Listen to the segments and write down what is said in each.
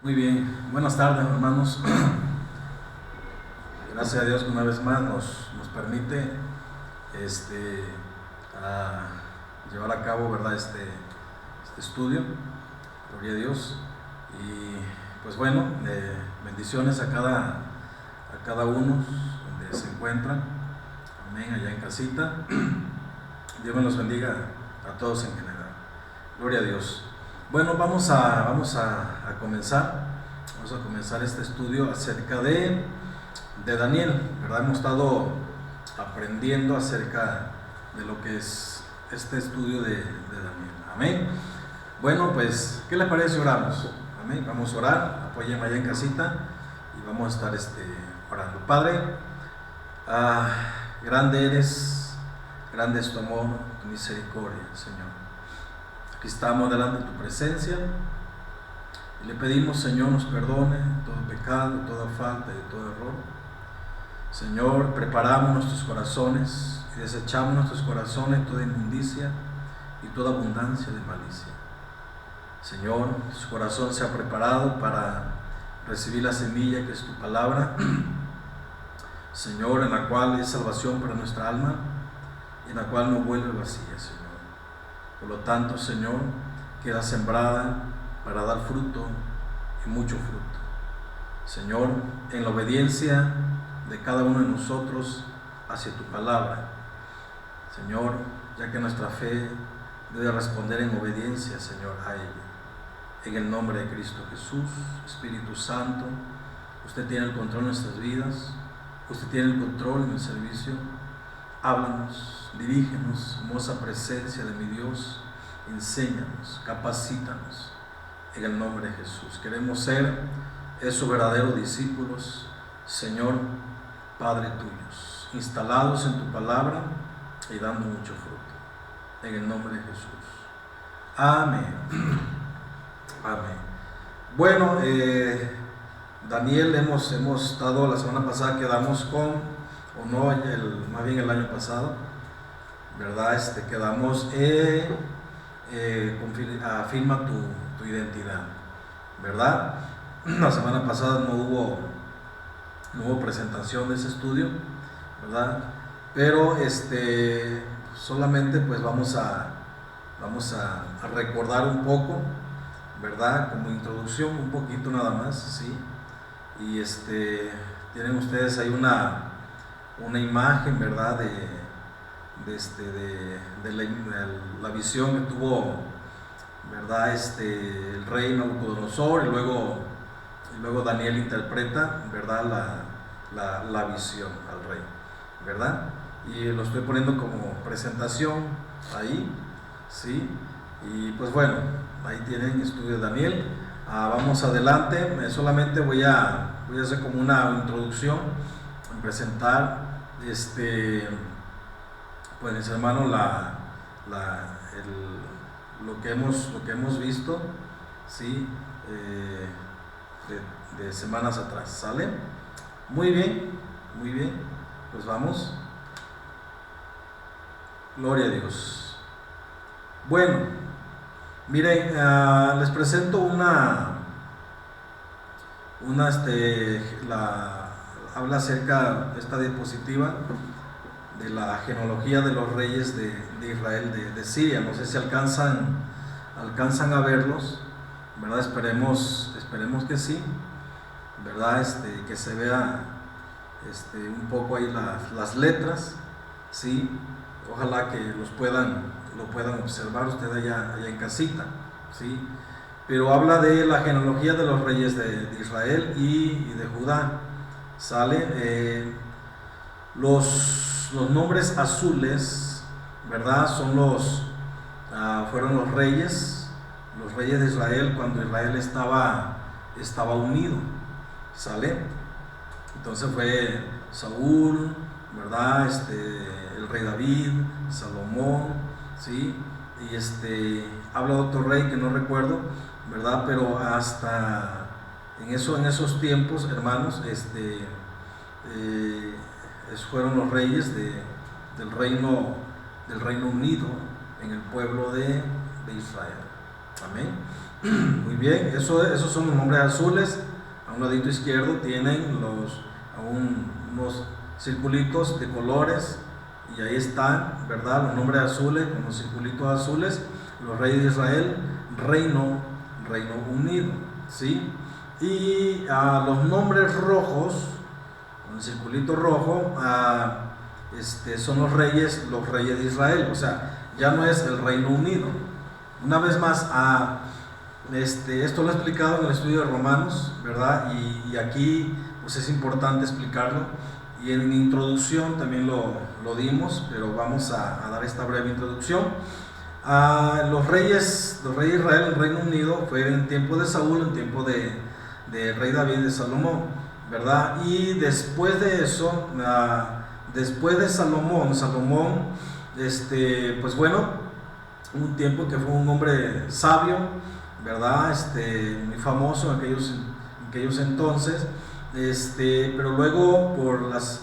Muy bien, buenas tardes hermanos. Gracias a Dios que una vez más nos permite este, llevar a cabo, ¿verdad? Este estudio. Gloria a Dios. Y pues bueno, bendiciones a cada uno donde se encuentran. Amén, allá en casita. Dios me los bendiga a todos en general. Gloria a Dios. Bueno, vamos a comenzar. Vamos a comenzar este estudio acerca de Daniel, ¿verdad? Hemos estado aprendiendo acerca de lo que es este estudio de Daniel. Amén. Bueno, pues, ¿qué les parece si oramos? Amén. Vamos a orar, apóyenme allá en casita y vamos a estar orando. Padre, grande eres, grande es tu amor, tu misericordia, Señor. Aquí estamos delante de tu presencia y le pedimos, Señor, nos perdone todo pecado, toda falta y todo error. Señor, preparamos nuestros corazones y desechamos nuestros corazones toda inmundicia y toda abundancia de malicia. Señor, su corazón se ha preparado para recibir la semilla que es tu palabra, Señor, en la cual es salvación para nuestra alma y en la cual no vuelve vacía, Señor. Por lo tanto, Señor, queda sembrada para dar fruto y mucho fruto. Señor, en la obediencia de cada uno de nosotros hacia tu palabra. Señor, ya que nuestra fe debe responder en obediencia, Señor, a ella. En el nombre de Cristo Jesús, Espíritu Santo, usted tiene el control de nuestras vidas, usted tiene el control en el servicio. Háblanos, dirígenos, hermosa presencia de mi Dios, enséñanos, capacítanos, en el nombre de Jesús. Queremos ser esos verdaderos discípulos, Señor, Padre tuyos, instalados en tu palabra y dando mucho fruto, en el nombre de Jesús. Amén. Amén. Bueno, Daniel, hemos estado, la semana pasada quedamos con, o no, más bien el año pasado, ¿verdad? Quedamos afirma tu identidad, ¿verdad? La semana pasada no hubo presentación de ese estudio, ¿verdad? Pero solamente pues vamos a recordar un poco, ¿verdad? Como introducción, un poquito nada más, ¿sí? Y tienen ustedes ahí una imagen, ¿verdad? De la visión que tuvo, ¿verdad? El rey Nabucodonosor, y luego Daniel interpreta, ¿verdad? La visión al rey, ¿verdad? Y lo estoy poniendo como presentación ahí, ¿sí? Y pues bueno, ahí tienen estudio de Daniel. Vamos adelante. Solamente voy a hacer como una introducción, presentar pues mis hermanos lo que hemos visto, ¿sí? De semanas atrás, ¿sale? Muy bien, pues vamos. Gloria a Dios. Bueno, miren, les presento habla acerca de esta diapositiva de la genealogía de los reyes de Israel, de Siria. No sé si alcanzan a verlos, ¿verdad? Esperemos que sí, ¿verdad? Que se vea un poco ahí las letras, ¿sí? Ojalá que lo puedan observar ustedes allá en casita, ¿sí? Pero habla de la genealogía de los reyes de Israel y de Judá. Sale los nombres azules, ¿verdad? Fueron los reyes de Israel cuando Israel estaba unido, ¿sale? Entonces fue Saúl, ¿verdad? El rey David, Salomón, ¿sí? Y habla de otro rey que no recuerdo, ¿verdad? Pero hasta en esos tiempos, hermanos, fueron los reyes del Reino Unido en el pueblo de Israel. Amén. Muy bien, esos son los nombres azules. A un ladito izquierdo tienen unos circulitos de colores y ahí están, ¿verdad? Los nombres azules con los circulitos azules, los reyes de Israel, Reino Unido, ¿sí? Y los nombres rojos, con el circulito rojo, son los reyes de Israel, o sea, ya no es el Reino Unido. Una vez más, esto lo he explicado en el estudio de Romanos, ¿verdad? Y aquí pues es importante explicarlo, y en introducción también lo dimos, pero vamos a dar esta breve introducción. Los reyes de Israel, el Reino Unido, fue en tiempo de Saúl, en tiempo de rey David, de Salomón, ¿verdad? Y después de eso, después de Salomón, pues bueno, un tiempo que fue un hombre sabio, ¿verdad? Muy famoso en aquellos entonces, pero luego por las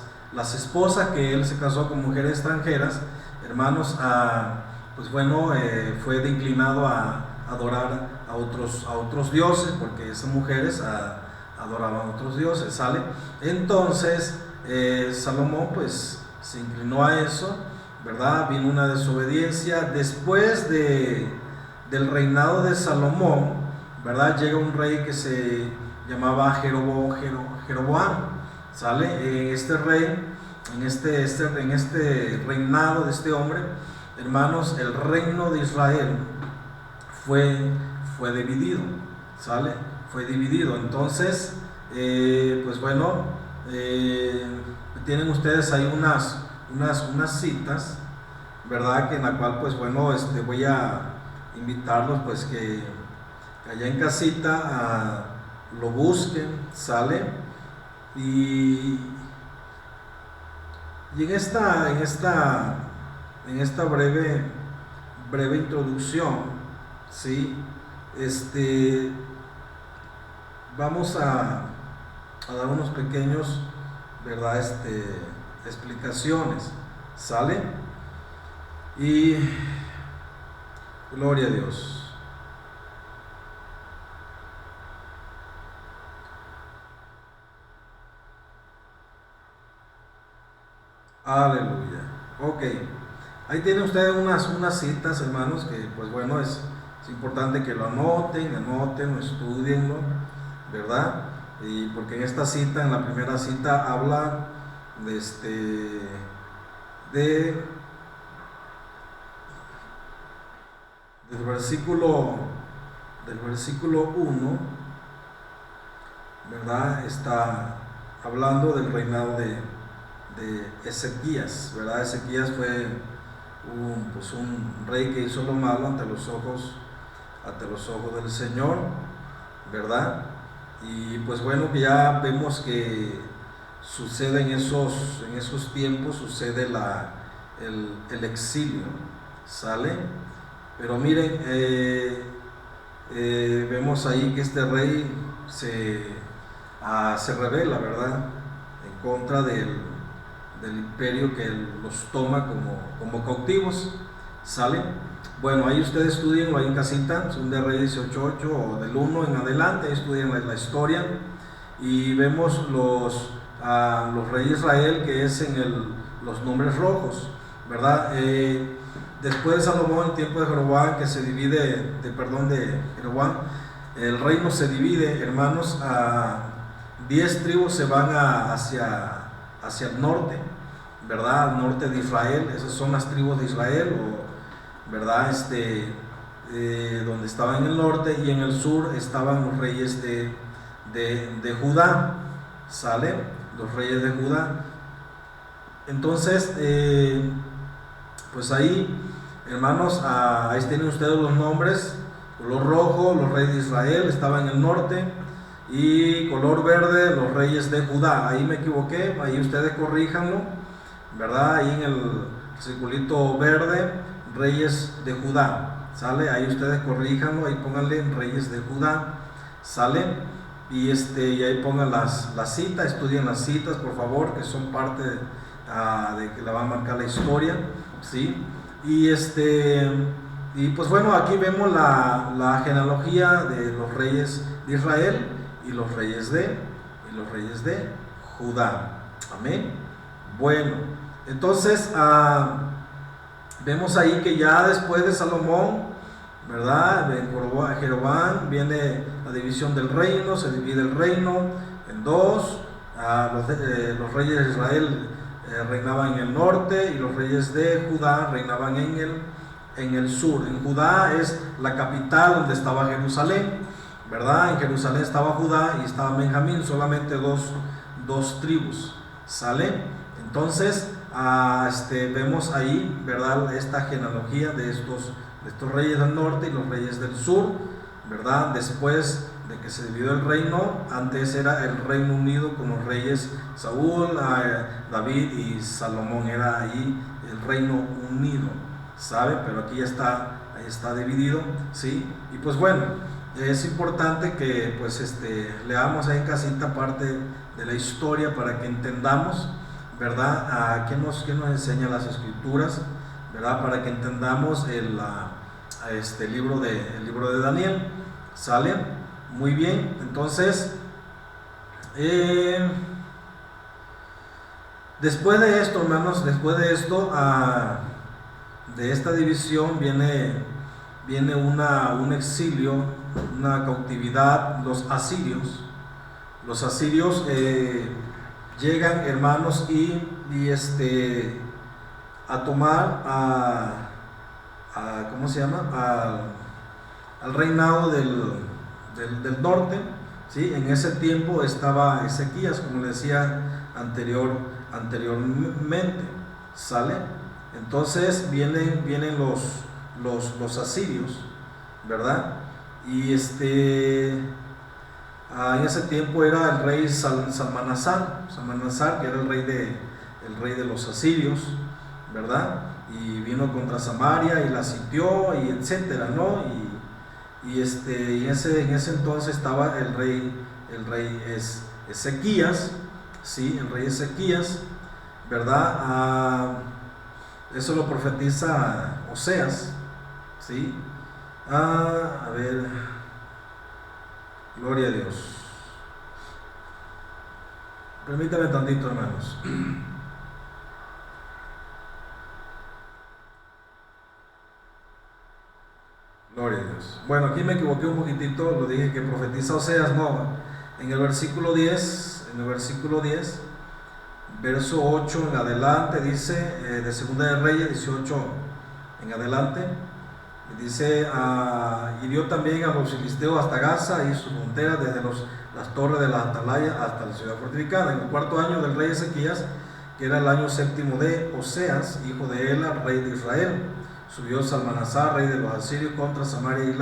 esposas que él se casó con mujeres extranjeras, hermanos, pues bueno, fue inclinado a adorar a otros dioses, porque esas mujeres adoraban a otros dioses, ¿sale? Entonces Salomón pues se inclinó a eso, ¿verdad? Vino una desobediencia. Después del reinado de Salomón, ¿verdad? Llega un rey que se llamaba Jeroboam, ¿sale? Este rey, en este reinado de este hombre, hermanos, el reino de Israel fue dividido, ¿sale? Fue dividido. Entonces, pues bueno, tienen ustedes ahí unas citas, ¿verdad? Que en la cual, pues bueno, voy a invitarlos, pues que allá en casita lo busquen, ¿sale? Y en esta breve introducción, ¿sí? Vamos a dar unos pequeños, ¿verdad? Explicaciones, ¿sale? Y gloria a Dios. Aleluya. Ok. Ahí tienen ustedes unas citas, hermanos, que pues bueno, es importante que lo anoten, lo estudienlo, ¿verdad? Y porque en la primera cita habla del versículo 1, ¿verdad? Está hablando del reinado de Ezequías, ¿verdad? Ezequías fue un rey que hizo lo malo ante los ojos del Señor, ¿verdad? Y pues bueno, que ya vemos que sucede en esos tiempos, sucede el exilio, ¿sale? Pero miren, vemos ahí que este rey se revela, ¿verdad?, en contra del imperio que los toma como cautivos, ¿sale? Bueno, ahí ustedes estudienlo ahí en casita, son de Reyes 18:8 o del 1 en adelante, estudian la historia y vemos los reyes de Israel, que es en los nombres rojos, ¿verdad? Después de Salomón, el tiempo de Jeroboam, que se divide, de Jeroboam, el reino se divide, hermanos, a 10 tribus se van hacia el norte, ¿verdad? Al norte de Israel. Esas son las tribus de Israel, ¿verdad? Donde estaban en el norte, y en el sur estaban los reyes de Judá, ¿sale? Los reyes de Judá. Entonces, pues ahí, hermanos, ahí tienen ustedes los nombres. Color rojo, los reyes de Israel estaban en el norte, y color verde, los reyes de Judá. Ahí me equivoqué, ahí ustedes corríjanlo, ¿verdad? Ahí en el circulito verde, reyes de Judá, ¿sale? Ahí ustedes corríjanlo, ahí pónganle reyes de Judá, ¿sale? Y ahí pongan las citas, estudien las citas, por favor, que son parte de que la va a marcar la historia, ¿sí? Y Y pues bueno, aquí vemos la genealogía de los reyes de Israel y los reyes de Judá. Amén. Bueno, entonces vemos ahí que ya después de Salomón, ¿verdad? En Jeroboam viene la división del reino, se divide el reino en dos. Los reyes de Israel reinaban en el norte y los reyes de Judá reinaban en el sur. En Judá es la capital donde estaba Jerusalén, ¿verdad? En Jerusalén estaba Judá y estaba Benjamín, solamente dos tribus, ¿sale? Entonces vemos ahí, ¿verdad? Esta genealogía de estos reyes del norte y los reyes del sur, ¿verdad? Después de que se dividió el reino, antes era el Reino Unido con los reyes Saúl, David y Salomón, era ahí el Reino Unido, ¿sabe? Pero aquí ahí está dividido, ¿sí? Y pues bueno, es importante que pues leamos ahí en casita parte de la historia para que entendamos, ¿verdad? ¿Qué nos enseña las escrituras, ¿verdad? Para que entendamos el libro de Daniel, ¿sale? Muy bien, entonces después de esto, hermanos, de esta división viene un exilio, una cautividad. Los asirios llegan, hermanos, y a tomar ¿cómo se llama? Al reinado del norte, ¿sí? En ese tiempo estaba Ezequías, como le decía anteriormente, ¿sale? Entonces vienen los asirios, ¿verdad? Y en ese tiempo era el rey Salmanasar, que era el rey de los asirios, ¿verdad? Y vino contra Samaria y la sitió y etcétera, ¿no? Y en ese entonces estaba el rey Ezequías, ¿sí? El rey Ezequías, ¿verdad? Eso lo profetiza Oseas, ¿sí? A ver, gloria a Dios. Permítame tantito, hermanos. Gloria a Dios. Bueno, aquí me equivoqué un poquitito, lo dije que profetiza Oseas, no. En el versículo 10, verso 8 en adelante, dice, de Segunda de Reyes 18 en adelante, dice, hirió también a los filisteos hasta Gaza y su frontera, desde las torres de la atalaya hasta la ciudad fortificada. En el cuarto año del rey Ezequías, que era el año séptimo de Oseas, hijo de Ela, rey de Israel, subió Salmanasar, rey de los asirios, contra Samaria y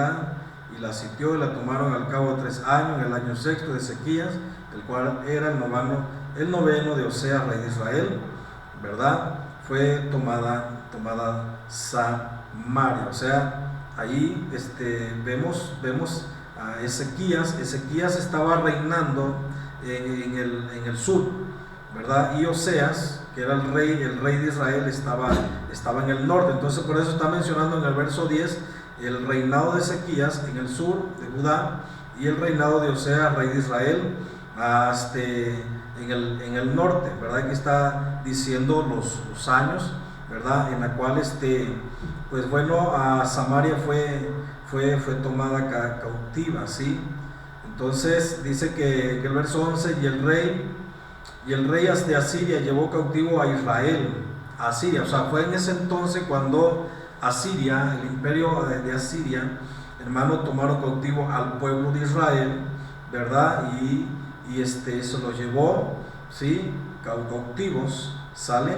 la sitió y la tomaron al cabo de 3 años, en el año sexto de Ezequías, el cual era el noveno de Oseas, rey de Israel, ¿verdad? Fue tomada Samaria. O sea, ahí vemos a Ezequías. Ezequías estaba reinando en el sur, ¿verdad? Y Oseas, que era el rey de Israel, estaba en el norte. Entonces por eso está mencionando en el verso 10 el reinado de Ezequías en el sur de Judá y el reinado de Oseas, rey de Israel, en el norte, ¿verdad? Aquí está diciendo los años, ¿verdad? En la cual pues bueno, Samaria fue tomada cautiva, ¿sí? Entonces dice que el verso 11, y el rey de Asiria llevó cautivo a Israel, Asiria. O sea, fue en ese entonces cuando Asiria, el imperio de Asiria, hermano, tomaron cautivo al pueblo de Israel, ¿verdad? Y se lo llevó, ¿sí? Cautivos, ¿sale?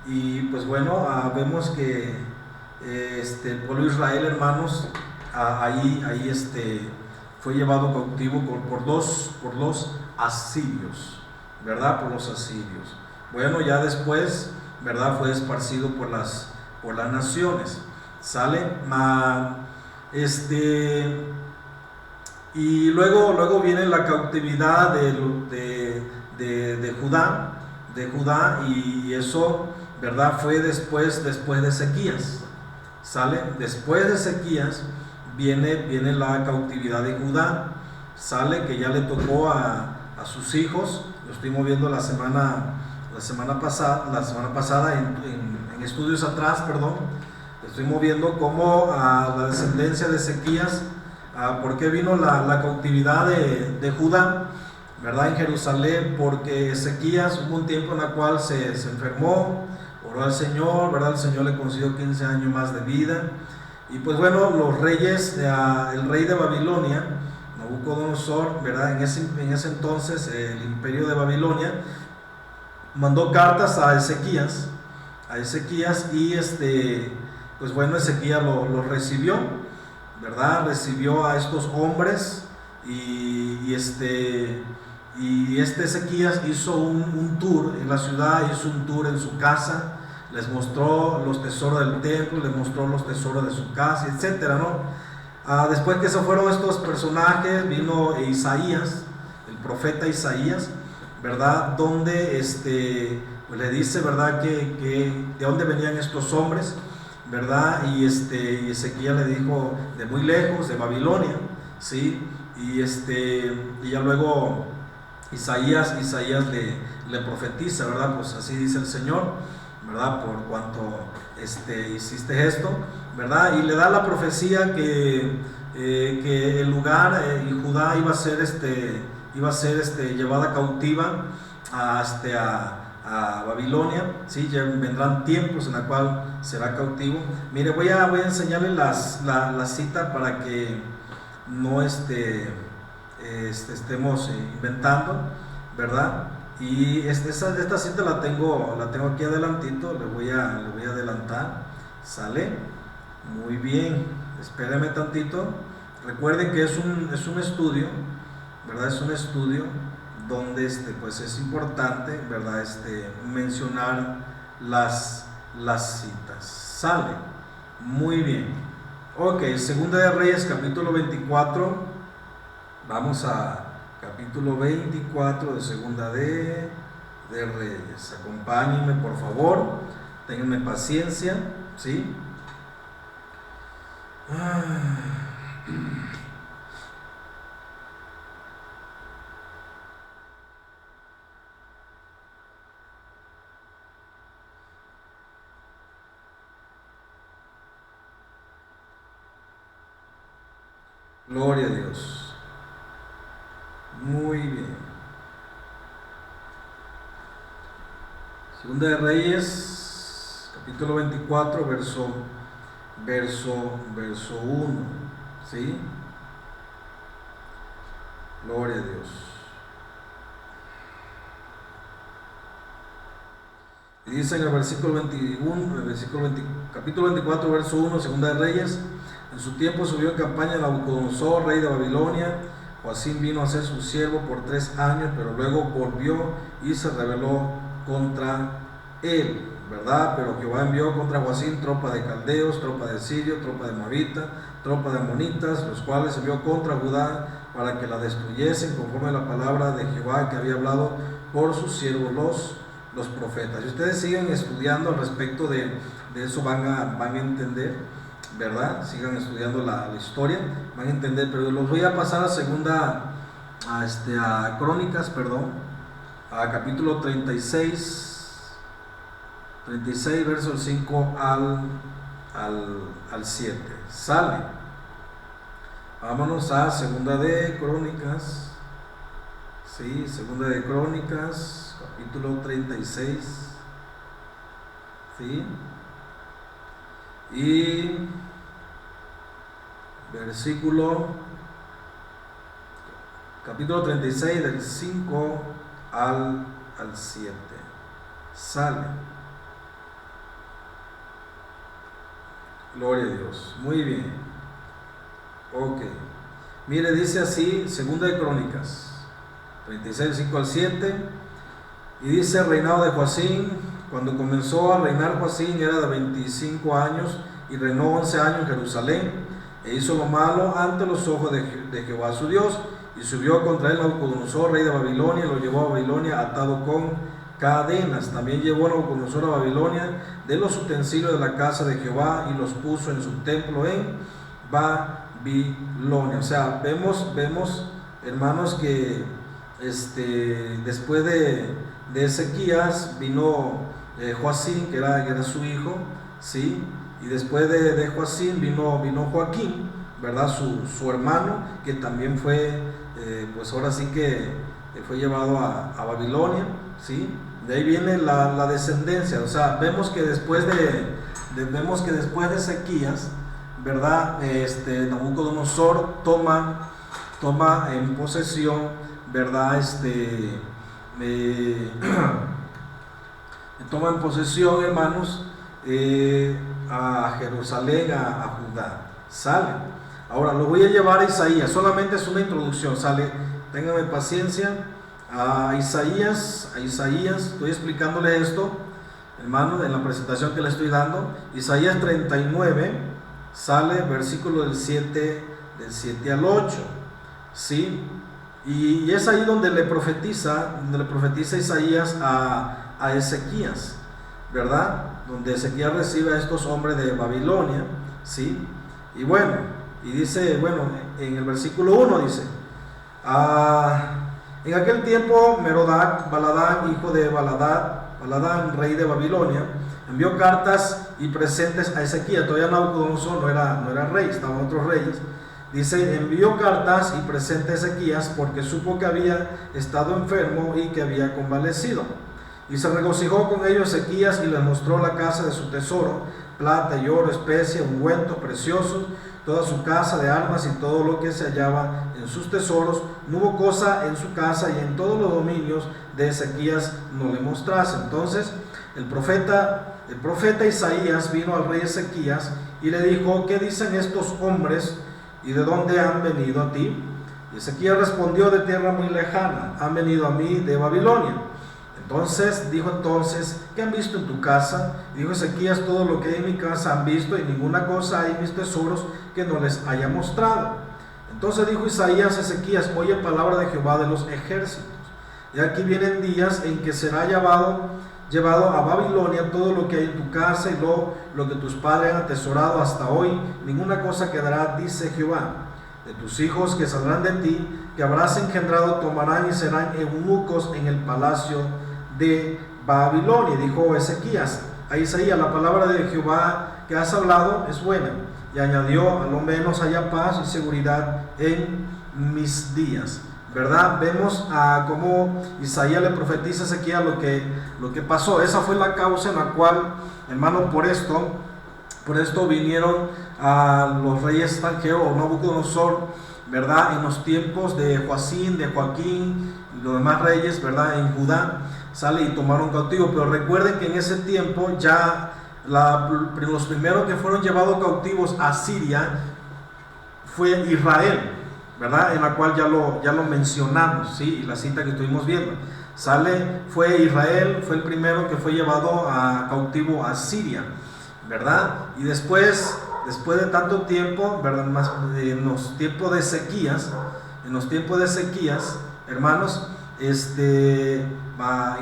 Y pues bueno, vemos que el pueblo de Israel, hermanos, ahí fue llevado cautivo por los asirios, ¿verdad? Por los asirios. Bueno, ya después, ¿verdad? Fue esparcido por las naciones, ¿sale? Y luego viene la cautividad de Judá, y eso, ¿verdad? Fue después de Ezequías, ¿sale? Después de Ezequías viene la cautividad de Judá, ¿sale? Que ya le tocó a sus hijos. Lo estuvimos viendo la semana pasada en estudios atrás, perdón. Estuvimos viendo cómo la descendencia de Ezequías, ¿por qué vino la cautividad de Judá, verdad, en Jerusalén? Porque Ezequías hubo un tiempo en el cual se enfermó, oró al Señor, verdad, el Señor le concedió 15 años más de vida, y pues bueno, los reyes, el rey de Babilonia, Nabucodonosor, verdad, en ese entonces el imperio de Babilonia mandó cartas a Ezequías, y pues bueno, Ezequías lo recibió, verdad, recibió a estos hombres, y Ezequías hizo un tour en la ciudad, hizo un tour en su casa, les mostró los tesoros del templo, les mostró los tesoros de su casa, etcétera, ¿no? Después que se fueron estos personajes, vino Isaías, el profeta Isaías, ¿verdad? Donde pues le dice, ¿verdad? Que de dónde venían estos hombres, ¿verdad? Y Ezequiel le dijo de muy lejos, de Babilonia, ¿sí? Y ya luego Isaías le profetiza, ¿verdad? Pues así dice el Señor, ¿verdad? Por cuanto hiciste esto, ¿verdad? Y le da la profecía que el lugar y Judá iba a ser llevada cautiva a Babilonia, ¿sí? Ya vendrán tiempos en la cual será cautivo. Mire, voy a enseñarle la cita para que no estemos inventando, ¿verdad? Y esta cita la tengo aquí adelantito, le voy a adelantar, ¿sale? Muy bien, espéreme tantito. Recuerden que es un estudio, ¿verdad? Es un estudio donde pues es importante, ¿verdad? Mencionar las citas, ¿sale? Muy bien. Ok, Segunda de Reyes, capítulo 24. Vamos a capítulo 24 de Segunda de Reyes. Acompáñenme, por favor. Ténganme paciencia, ¿sí? Gloria a Dios. Muy bien. Segunda de Reyes, capítulo 24, verso 1, ¿sí? Gloria a Dios. Y dice en el versículo 21, capítulo 24, verso 1, Segunda de Reyes: en su tiempo subió en campaña Nabucodonosor, rey de Babilonia. Joacim vino a ser su siervo por 3 años, pero luego volvió y se rebeló contra él, ¿verdad? Pero Jehová envió contra Joacim tropa de caldeos, tropa de sirios, tropa de moabitas, tropa de amonitas, los cuales envió contra Judá para que la destruyesen, conforme a la palabra de Jehová que había hablado por sus siervos los profetas. Y ustedes siguen estudiando al respecto de eso, van a entender, ¿verdad? Sigan estudiando la historia, van a entender. Pero los voy a pasar a Crónicas, a capítulo 36, versos 5 al 7. Sale. Vámonos a Segunda de Crónicas, sí, Segunda de Crónicas, capítulo 36, sí, y capítulo 36 del 5 al 7. Sale. Gloria a Dios. Muy bien. Ok. Mire, dice así, Segunda de Crónicas 36, 5 al 7. Y dice: reinado de Joacim. Cuando comenzó a reinar Joacim era de 25 años y reinó 11 años en Jerusalén, e hizo lo malo ante los ojos de Jehová su Dios, y subió contra él Nabucodonosor, rey de Babilonia, y lo llevó a Babilonia atado con cadenas. También llevó Nabucodonosor a Babilonia de los utensilios de la casa de Jehová y los puso en su templo en Babilonia. O sea, vemos hermanos, que después de Ezequías vino Joacim, que era su hijo, ¿sí? Y después de Joacim vino Joaquín, ¿verdad? Su hermano, que también fue, pues ahora sí que fue llevado a Babilonia, ¿sí? De ahí viene la descendencia. O sea, vemos que después de Ezequías, ¿verdad? Nabucodonosor toma en posesión, ¿verdad? Toma en posesión, hermanos, a Jerusalén, a Judá. Sale. Ahora lo voy a llevar a Isaías, solamente es una introducción, sale, ténganme paciencia. A Isaías, estoy explicándole esto, hermano, en la presentación que le estoy dando. Isaías 39, sale versículo del 7 al 8, ¿sí? Y es ahí donde le profetiza Isaías a Ezequías, ¿verdad? Donde Ezequías recibe a estos hombres de Babilonia, ¿sí? Y bueno, dice, en el versículo 1 dice: en aquel tiempo Merodach Baladán, hijo de Baladán, rey de Babilonia, envió cartas y presentes a Ezequías. Todavía Nabucodonosor no era rey, estaban otros reyes. Dice: envió cartas y presentes a Ezequías porque supo que había estado enfermo y que había convalecido. Y se regocijó con ellos Ezequías y les mostró la casa de su tesoro, plata y oro, especia, ungüentos preciosos, toda su casa de armas y todo lo que se hallaba en sus tesoros. No hubo cosa en su casa y en todos los dominios de Ezequías no le mostrase. Entonces el profeta Isaías vino al rey Ezequías y le dijo: ¿qué dicen estos hombres y de dónde han venido a ti? Y Ezequías respondió: de tierra muy lejana, han venido a mí de Babilonia. Dijo, ¿qué han visto en tu casa? Y dijo Ezequías: todo lo que hay en mi casa han visto, y ninguna cosa hay en mis tesoros que no les haya mostrado. Entonces dijo Isaías a Ezequías: oye palabra de Jehová de los ejércitos. Y aquí vienen días en que será llevado a Babilonia todo lo que hay en tu casa y lo que tus padres han atesorado hasta hoy. Ninguna cosa quedará, dice Jehová. De tus hijos que saldrán de ti, que habrás engendrado, tomarán y serán eunucos en el palacio de Babilonia. Dijo Ezequías a Isaías: la palabra de Jehová que has hablado es buena. Y añadió: a lo menos haya paz y seguridad en mis días. ¿Verdad? Vemos cómo Isaías le profetiza a Ezequías lo que pasó. Esa fue la causa en la cual, hermano, por esto vinieron a los reyes extranjeros, o Nabucodonosor, ¿verdad? En los tiempos de Joacim, de Joaquín y los demás reyes, ¿verdad? En Judá, sale y tomaron cautivo. Pero recuerden que en ese tiempo ya los primeros que fueron llevados cautivos a Siria fue Israel, ¿verdad? En la cual ya lo mencionamos, ¿sí? Y la cita que estuvimos viendo, fue Israel, fue el primero que fue llevado cautivo a Siria, ¿verdad? Y después de tanto tiempo, ¿verdad? En los tiempos de Ezequías, hermanos, en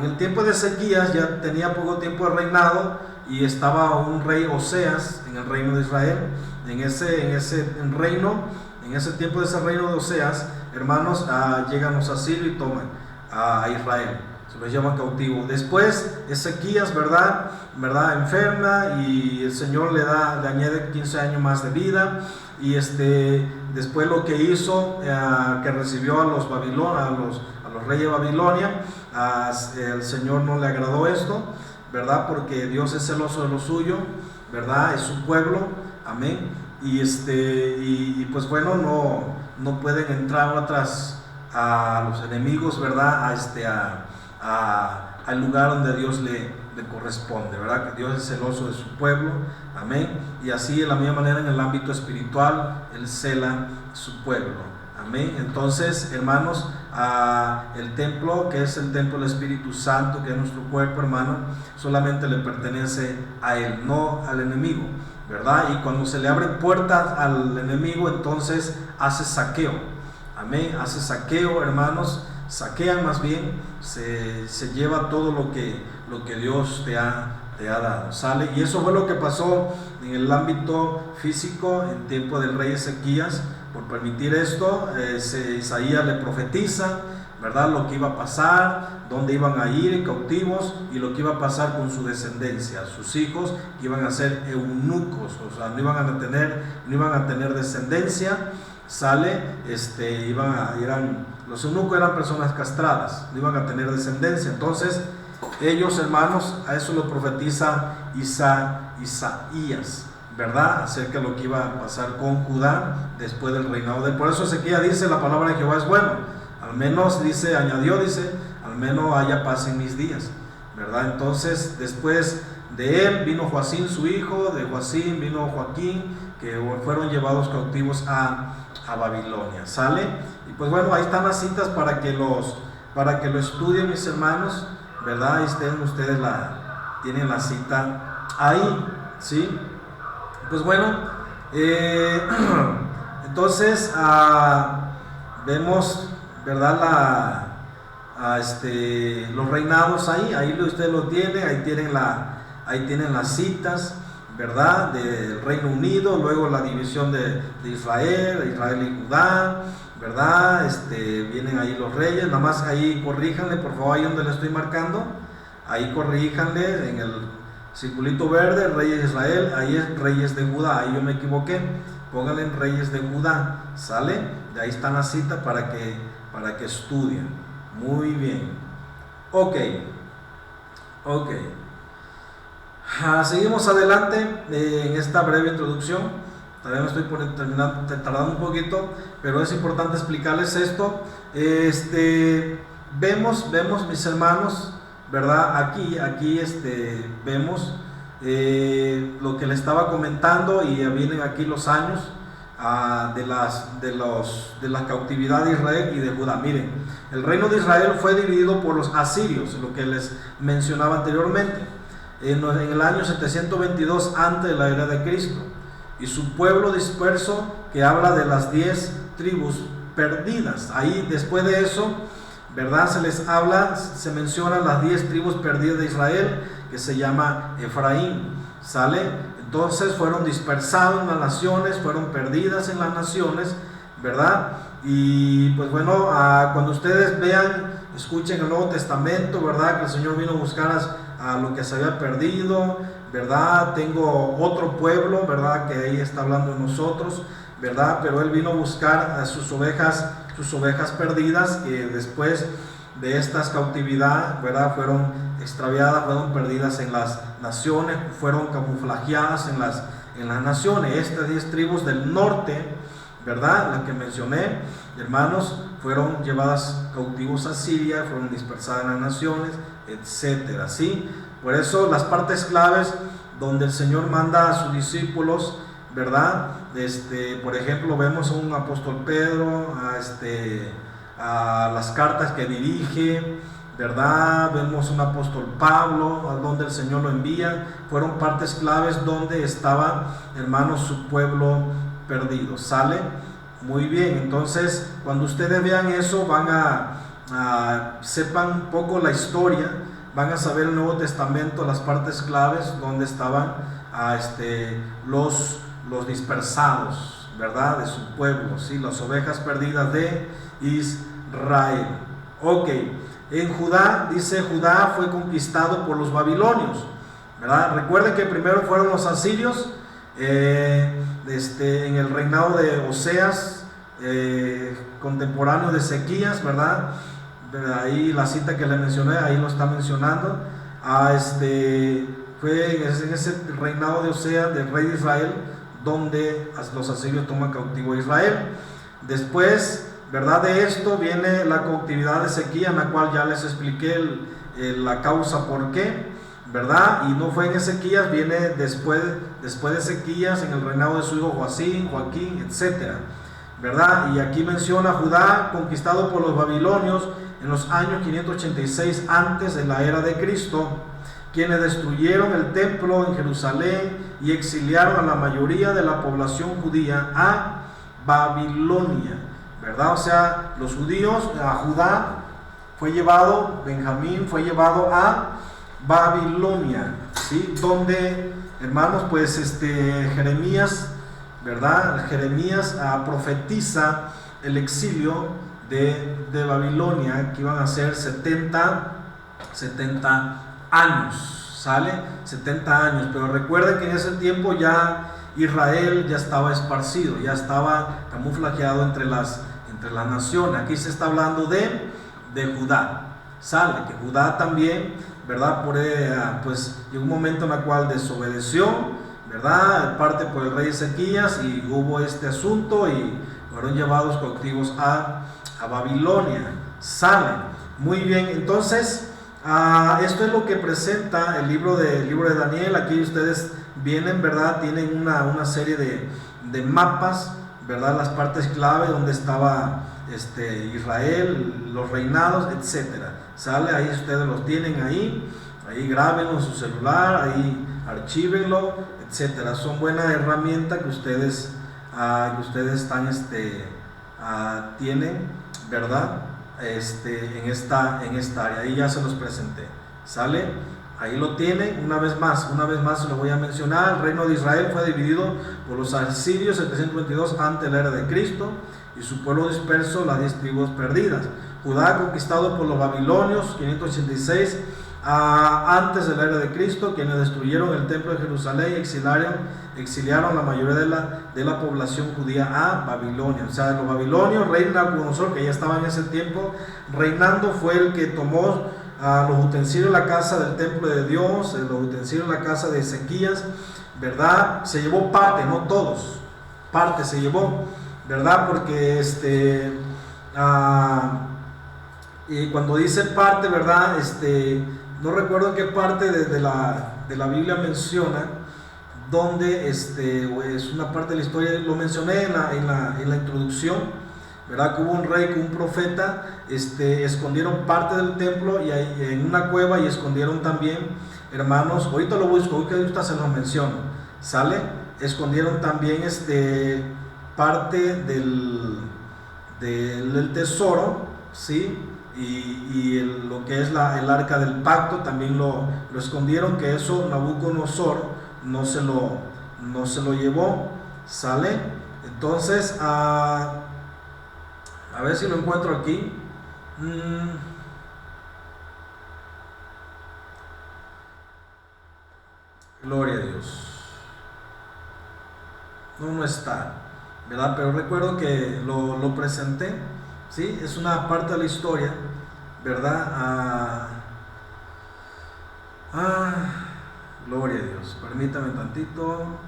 el tiempo de Ezequías ya tenía poco tiempo de reinado y estaba un rey Oseas en el reino de Israel. En ese tiempo de ese reino de Oseas, hermanos, llegan los asirios y toman a Israel, se los llevan cautivo. Después Ezequías, ¿verdad? Enferma y el Señor le añade 15 años más de vida. Y después lo que hizo, que recibió a los reyes de Babilonia, el Señor no le agradó esto, ¿verdad? Porque Dios es celoso de lo suyo, ¿verdad? Es su pueblo, amén. Y pues bueno, no pueden entrar atrás a los enemigos, ¿verdad? Al lugar donde Dios le corresponde, ¿verdad? Que Dios es celoso de su pueblo, amén. Y así de la misma manera en el ámbito espiritual, Él cela su pueblo, amén. Entonces, hermanos, el templo, que es el templo del Espíritu Santo, que es nuestro cuerpo, hermano, solamente le pertenece a Él, no al enemigo, ¿verdad? Y cuando se le abren puertas al enemigo, entonces hace saqueo, amén, hace saqueo, hermanos, saquean más bien, se lleva todo lo que Dios te ha dado, ¿sale? Y eso fue lo que pasó en el ámbito físico en tiempo del rey Ezequías. Por permitir esto, Isaías le profetiza, ¿verdad?, lo que iba a pasar, dónde iban a ir cautivos y lo que iba a pasar con su descendencia, sus hijos que iban a ser eunucos, o sea, no iban a tener descendencia, ¿sale? Los eunucos eran personas castradas, no iban a tener descendencia. Entonces ellos, hermanos, a eso lo profetiza Isaías, ¿verdad?, acerca de lo que iba a pasar con Judá después del reinado de él. Por eso Ezequiel dice: la palabra de Jehová es buena, al menos añadió, al menos haya paz en mis días, ¿verdad? Entonces después de él vino Joacim su hijo, de Joacim vino Joaquín, que fueron llevados cautivos a Babilonia, ¿sale? Y pues bueno, ahí están las citas para que lo estudien, mis hermanos, ¿verdad? Ahí ustedes tienen la cita ahí, ¿sí? Pues bueno, entonces vemos, ¿verdad?, los reinados ahí usted lo tiene, ahí tienen las citas, ¿verdad?, del Reino Unido, luego la división de Israel y Judá, ¿verdad? Vienen ahí los reyes, nada más ahí corríjanle, por favor, ahí donde le estoy marcando, ahí corríjanle en el circulito verde, reyes de Israel, ahí es reyes de Judá, ahí yo me equivoqué, pónganle en reyes de Judá, ¿sale? De ahí está la cita para que estudien. Muy bien. Ok. Seguimos adelante en esta breve introducción. Todavía me estoy tardando un poquito, pero es importante explicarles esto. Vemos, mis hermanos, ¿verdad? Aquí vemos lo que le estaba comentando, y vienen aquí los años de la cautividad de Israel y de Judá. Miren, el reino de Israel fue dividido por los asirios, lo que les mencionaba anteriormente, en el año 722 antes de la era de Cristo, y su pueblo disperso, que habla de las 10 tribus perdidas. Ahí después de eso, ¿verdad?, se mencionan las 10 tribus perdidas de Israel, que se llama Efraín, ¿sale? Entonces fueron dispersados en las naciones, fueron perdidas en las naciones, ¿verdad? Y pues bueno, cuando ustedes escuchen el Nuevo Testamento, ¿verdad?, que el Señor vino a buscar a lo que se había perdido, ¿verdad? Tengo otro pueblo, ¿verdad?, que ahí está hablando de nosotros, ¿verdad? Pero Él vino a buscar a sus ovejas perdidas, que después de estas cautividad, ¿verdad?, fueron extraviadas, fueron perdidas en las naciones, fueron camuflajeadas en las naciones. Estas 10 tribus del norte, ¿verdad?, las que mencioné, hermanos, fueron llevadas cautivos a Siria, fueron dispersadas en las naciones, etcétera, ¿sí? Por eso las partes claves donde el Señor manda a sus discípulos, ¿verdad? Por ejemplo, vemos a un apóstol Pedro, a las cartas que dirige, ¿verdad? Vemos un apóstol Pablo, a donde el Señor lo envía. Fueron partes claves donde estaba, hermanos, su pueblo perdido, ¿sale? Muy bien, entonces cuando ustedes vean eso, sepan un poco la historia, van a saber el Nuevo Testamento, las partes claves donde estaban los dispersados, ¿verdad?, de su pueblo, ¿sí?, las ovejas perdidas de Israel. Ok, en Judá, dice, Judá fue conquistado por los babilonios, ¿verdad? Recuerden que primero fueron los asirios, en el reinado de Oseas, contemporáneo de Ezequías, ¿verdad? Ahí la cita que le mencioné, ahí lo está mencionando. Fue en ese reinado de Oseas, del rey de Israel, donde los asirios toman cautivo a Israel. Después, ¿verdad?, de esto viene la cautividad de Ezequías, en la cual ya les expliqué la causa por qué, ¿verdad? Y no fue en Ezequías, viene después de Ezequías, en el reinado de su hijo Joaquín, etcétera, ¿verdad? Y aquí menciona Judá conquistado por los babilonios en los años 586 antes de la era de Cristo, quienes destruyeron el templo en Jerusalén y exiliaron a la mayoría de la población judía a Babilonia, ¿verdad? O sea, los judíos a Judá Benjamín fue llevado a Babilonia, ¿sí? Donde, hermanos, pues Jeremías, ¿verdad? Jeremías profetiza el exilio de Babilonia, que iban a ser 70 años, ¿sale? 70 años, pero recuerden que en ese tiempo ya Israel ya estaba esparcido, ya estaba camuflajeado entre las naciones. Aquí se está hablando de Judá, ¿sale? Que Judá también, ¿verdad? Pues llegó un momento en el cual desobedeció, ¿verdad? Parte por el rey Ezequías, y hubo este asunto y fueron llevados cautivos a Babilonia, ¿sale? Muy bien, entonces esto es lo que presenta el libro de Daniel. Aquí ustedes vienen, ¿verdad? Tienen una serie de mapas, ¿verdad? Las partes clave donde estaba Israel, los reinados, etcétera. ¿Sale? Ahí ustedes los tienen ahí grábenlo en su celular, ahí archívenlo, etcétera. Son buenas herramientas que ustedes tienen, ¿verdad? En esta área. Ahí ya se los presenté, ¿sale? Ahí lo tienen. Una vez más se lo voy a mencionar. El reino de Israel fue dividido por los asirios 722 antes de la era de Cristo, y su pueblo disperso, las 10 tribus perdidas. Judá conquistado por los babilonios 586 antes de la era de Cristo, quienes destruyeron el templo de Jerusalén y exiliaron la mayoría de la población judía a Babilonia. O sea, los babilonios, rey Nabucodonosor, que ya estaba en ese tiempo reinando, fue el que tomó los utensilios de la casa del templo de Dios, los utensilios de la casa de Ezequías, ¿verdad? Se llevó parte, no todos, parte se llevó, ¿verdad? Porque y cuando dice parte, ¿verdad? No recuerdo qué parte de la Biblia menciona, donde es una parte de la historia, lo mencioné en la introducción, ¿verdad? Que hubo un rey, que un profeta, escondieron parte del templo y en una cueva, y escondieron también, hermanos, ahorita lo busco, ahorita se los menciono, ¿sale? Escondieron también parte del tesoro, ¿sí? Y lo que es el arca del pacto también lo escondieron, que eso Nabucodonosor no se lo llevó, ¿sale? Entonces a ver si lo encuentro aquí. Gloria a Dios. No está, ¿verdad? Pero recuerdo que lo presenté, ¿sí? Es una parte de la historia, ¿verdad? Gloria a Dios. Permítame tantito.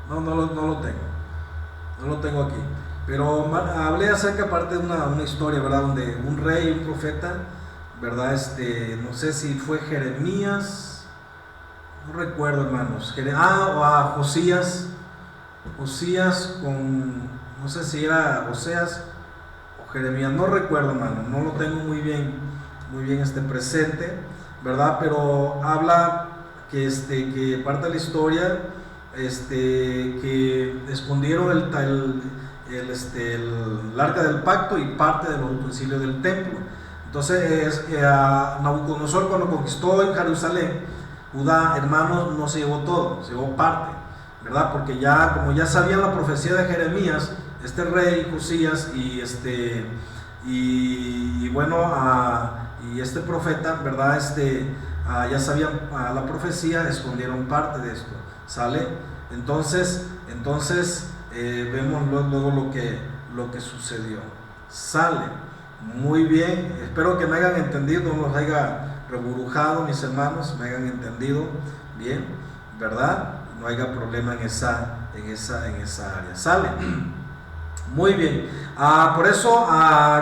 No lo tengo aquí, pero hablé acerca aparte de una historia, ¿verdad? Donde un rey, un profeta, ¿verdad? No sé si fue Jeremías, no recuerdo, hermanos, o a Josías no sé si era Oseas o Jeremías, no recuerdo, hermano, no lo tengo muy bien presente, ¿verdad? Pero habla que parte de la historia, que escondieron el arca del pacto y parte de los utensilios del templo. Entonces Nabucodonosor, cuando conquistó en Jerusalén, Judá, hermanos, no se llevó todo, se llevó parte, ¿verdad? Porque como ya sabían la profecía de Jeremías, rey Josías y este profeta, ¿verdad? Ya sabían la profecía, escondieron parte de esto, ¿sale? Entonces vemos luego lo que sucedió, ¿sale? Muy bien, espero que me hayan entendido, no los haya reburujado, mis hermanos, me hayan entendido bien, ¿verdad? No haya problema en esa área, ¿sale? Muy bien. Por eso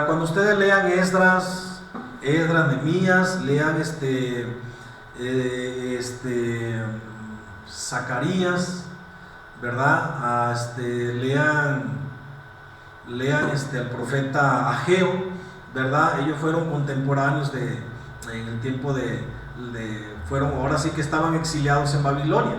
cuando ustedes lean Esdras, Nehemías, lean Zacarías, ¿verdad? Lean al profeta Ageo, ¿verdad? Ellos fueron contemporáneos en el tiempo fueron, ahora sí que estaban exiliados en Babilonia,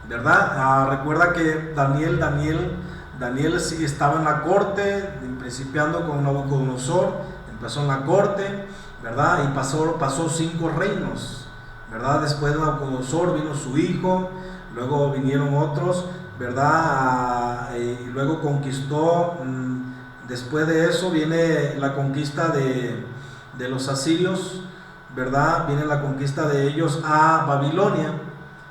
¿verdad? Recuerda que Daniel sí estaba en la corte, principiando con Nabucodonosor, empezó en la corte, ¿verdad? Y pasó 5 reinos, ¿verdad? Después de Nabucodonosor vino su hijo, luego vinieron otros, ¿verdad? Y luego conquistó, después de eso viene la conquista de los asirios, ¿verdad? Viene la conquista de ellos a Babilonia,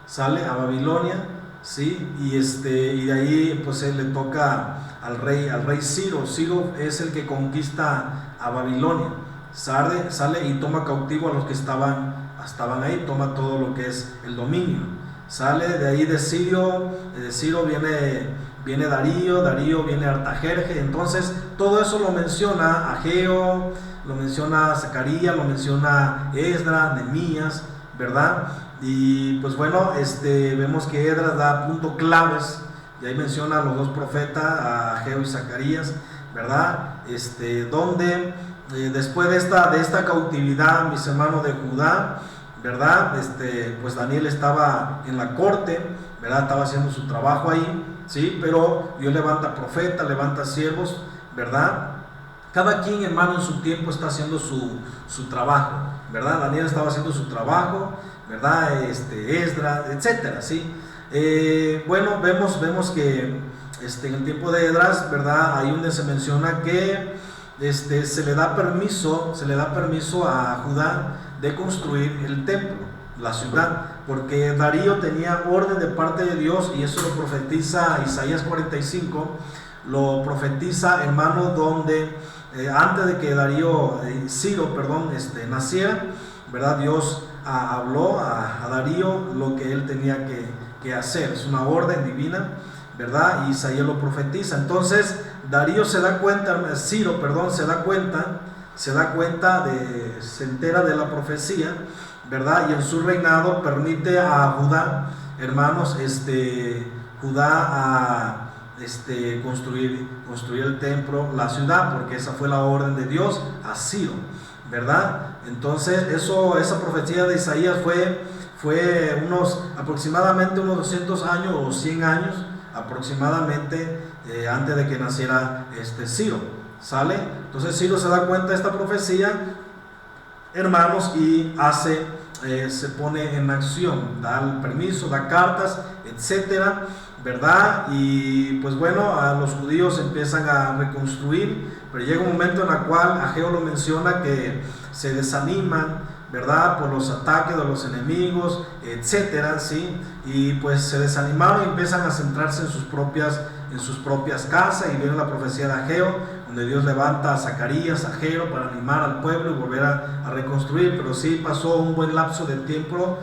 sale a Babilonia, ¿sí? Y de ahí pues le toca al rey Ciro. Ciro es el que conquista a Babilonia, sale y toma cautivo a los que estaban ahí, toma todo lo que es el dominio, sale de ahí de Ciro viene Darío viene Artajerjes. Entonces todo eso lo menciona Ageo, lo menciona Zacarías, lo menciona Esdras, Nehemías, ¿verdad? Y pues bueno, vemos que Esdras da puntos claves, y ahí menciona a los 2 profetas, a Ageo y Zacarías, ¿verdad? Donde después de esta cautividad, mis hermanos, de Judá, ¿verdad? Pues Daniel estaba en la corte, ¿verdad? Estaba haciendo su trabajo ahí, ¿sí? Pero Dios levanta profetas, levanta siervos, ¿verdad? Cada quien, hermano, en su tiempo está haciendo su trabajo, ¿verdad? Daniel estaba haciendo su trabajo, ¿verdad? Esdras, etcétera, ¿sí? Bueno, vemos que en el tiempo de Esdras, ¿verdad? Ahí donde se menciona que se le da permiso a Judá de construir el templo, la ciudad, porque Darío tenía orden de parte de Dios, y eso lo profetiza Isaías 45, lo profetiza, hermano, donde antes de que Ciro naciera, ¿verdad? Dios habló a Darío lo que él tenía que hacer, es una orden divina, ¿verdad? Y Isaías lo profetiza. Entonces Darío Ciro se entera de la profecía, ¿verdad? Y en su reinado permite a Judá, hermanos, Judá construir el templo, la ciudad, porque esa fue la orden de Dios a Ciro, ¿verdad? Entonces esa profecía de Isaías fue aproximadamente unos 200 años o 100 años aproximadamente antes de que naciera Ciro, ¿sale? Entonces Ciro se da cuenta de esta profecía, hermanos, y se pone en acción, da el permiso, da cartas, etcétera, ¿verdad? Y pues bueno, a los judíos empiezan a reconstruir, pero llega un momento en el cual Ageo lo menciona, que se desaniman, ¿verdad? Por los ataques de los enemigos, etcétera, ¿sí? Y pues se desanimaron y empiezan a centrarse en sus propias casas, y viene la profecía de Ageo, donde Dios levanta a Zacarías, a Ageo, para animar al pueblo y volver a reconstruir. Pero sí pasó un buen lapso de tiempo,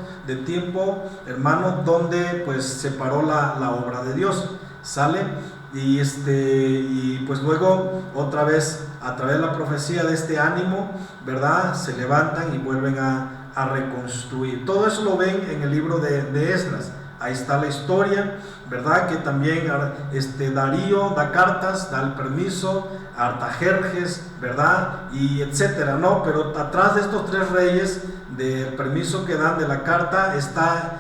hermano, donde pues se paró la obra de Dios, ¿sale? Y pues luego otra vez, a través de la profecía de este ánimo, ¿verdad? Se levantan y vuelven a reconstruir. Todo eso lo ven en el libro de Esdras. Ahí está la historia, ¿verdad? Que también Darío da cartas, da el permiso a Artajerjes, ¿verdad? Y etcétera, ¿no? Pero atrás de estos 3 reyes, del permiso que dan, de la carta, está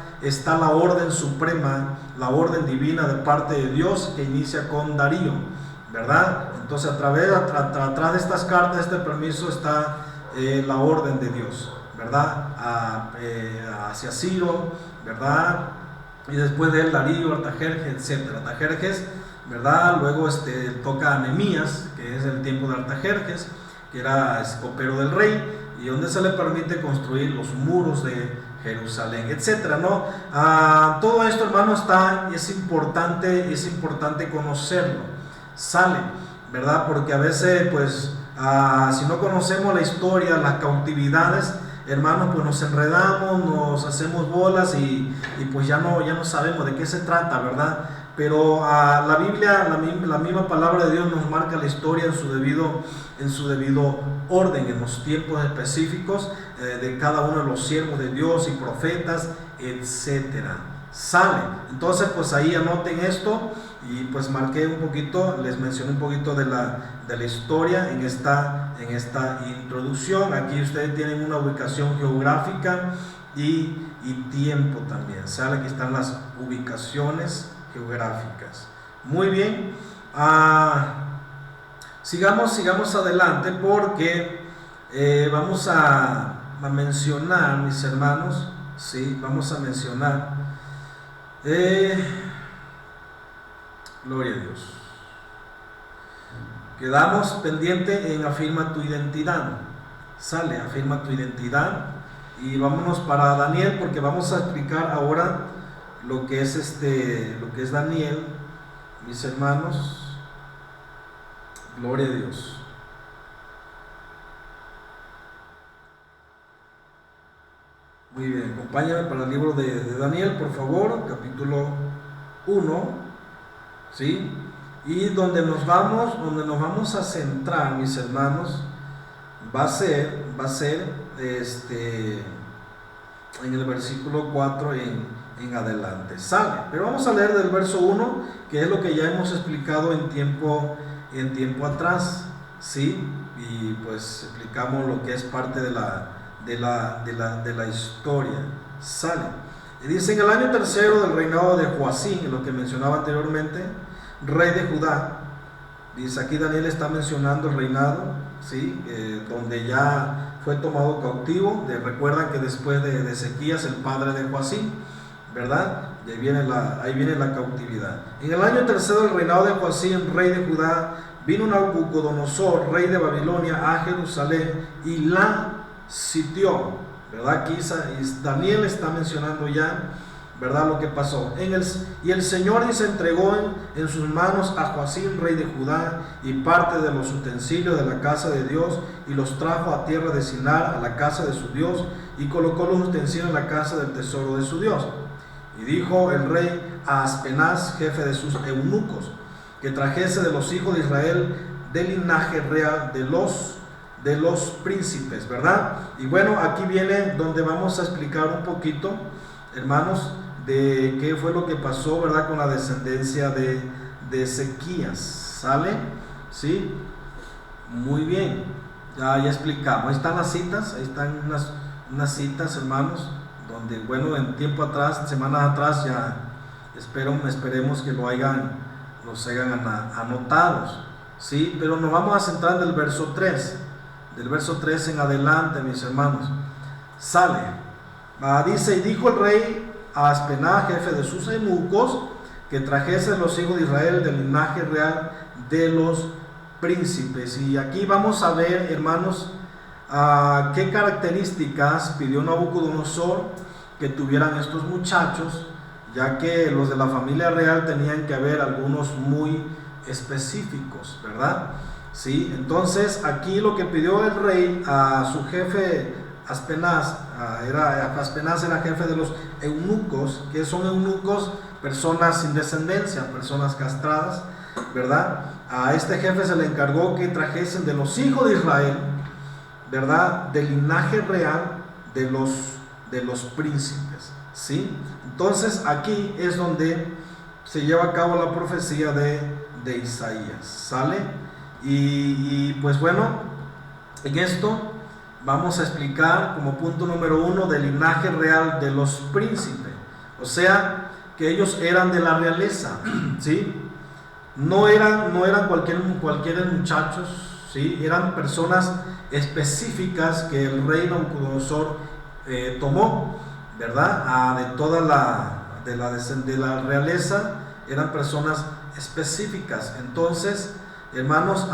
la orden suprema, la orden divina de parte de Dios, que inicia con Darío, ¿verdad? Entonces atrás de estas cartas, este permiso, está la orden de Dios, ¿verdad? Hacia Ciro, ¿verdad? Y después de él Darío, Artajerjes, etcétera. Artajerjes, ¿verdad? Luego toca a Nehemías, que es el tiempo de Artajerjes, que era copero del rey, y donde se le permite construir los muros de Jerusalén, etcétera, ¿no? Todo esto, hermano, es importante conocerlo, ¿sale? ¿Verdad? Porque a veces, pues, si no conocemos la historia, las cautividades, hermanos, pues nos enredamos, nos hacemos bolas y pues ya no sabemos de qué se trata, ¿verdad? Pero la Biblia, la misma palabra de Dios nos marca la historia en su debido orden, en los tiempos específicos de cada uno de los siervos de Dios y profetas, etcétera. Sale. Entonces pues ahí anoten esto, y pues marqué un poquito, les mencioné un poquito de la historia en esta introducción. Aquí ustedes tienen una ubicación geográfica y tiempo también. Sale, aquí están las ubicaciones geográficas. Muy bien. Sigamos adelante, porque vamos a mencionar, mis hermanos, ¿sí? Vamos a mencionar, gloria a Dios. Quedamos pendiente en afirma tu identidad. Sale, afirma tu identidad. Y vámonos para Daniel, porque vamos a explicar ahora lo que es Daniel, mis hermanos. Gloria a Dios. Muy bien, acompáñame para el libro de Daniel, por favor, capítulo 1, ¿sí? Y donde nos vamos a centrar, mis hermanos, va a ser en el versículo 4 en adelante. Sale, pero vamos a leer del verso 1, que es lo que ya hemos explicado en tiempo atrás, ¿sí? Y pues explicamos lo que es parte de la historia. Sale. Y dice: en el año tercero del reinado de Joacim, lo que mencionaba anteriormente, rey de Judá. Dice aquí Daniel está mencionando el reinado, ¿sí? Donde ya fue tomado cautivo. Recuerdan que después de Ezequías, el padre de Joacim, ¿verdad? Y ahí viene la cautividad. En el año tercero del reinado de Joacim, rey de Judá, vino Nabucodonosor, rey de Babilonia, a Jerusalén y la sitió, ¿verdad? Aquí Daniel está mencionando ya, ¿verdad?, lo que pasó. Y el Señor dice, entregó en sus manos a Joacim, rey de Judá, y parte de los utensilios de la casa de Dios, y los trajo a tierra de Sinar, a la casa de su Dios, y colocó los utensilios en la casa del tesoro de su Dios. Y dijo el rey a Aspenaz, jefe de sus eunucos, que trajese de los hijos de Israel del linaje real de los príncipes, ¿verdad? Y bueno, aquí viene donde vamos a explicar un poquito, hermanos, de qué fue lo que pasó, ¿verdad?, con la descendencia de Ezequías. ¿Sale? ¿Sí? Muy bien, ya explicamos. Ahí están las citas, ahí están unas citas, hermanos, donde, bueno, en tiempo atrás, semanas atrás, ya esperemos que los hayan anotados, ¿sí? Pero nos vamos a centrar en el verso 3, del verso 3 en adelante, mis hermanos. Sale, dice: y dijo el rey a Aspenaz, jefe de sus eunucos, que trajese los hijos de Israel del linaje real de los príncipes. Y aquí vamos a ver, hermanos, qué características pidió Nabucodonosor que tuvieran estos muchachos, ya que los de la familia real tenían que haber algunos muy específicos, ¿verdad? Sí, entonces aquí lo que pidió el rey a su jefe Aspenaz, Aspenaz era jefe de los eunucos. Que son eunucos? Personas sin descendencia, personas castradas, ¿verdad? A este jefe se le encargó que trajesen de los hijos de Israel, ¿verdad?, del linaje real de los príncipes, ¿sí? Entonces aquí es donde se lleva a cabo la profecía de Isaías. ¿Sale? Y pues bueno, en esto vamos a explicar como punto número 1 del linaje real de los príncipes. O sea, que ellos eran de la realeza, ¿sí? No eran cualquier muchachos, ¿sí? Eran personas específicas que el rey Nabucodonosor tomó, ¿verdad? De toda de la realeza, eran personas específicas. Entonces, hermanos,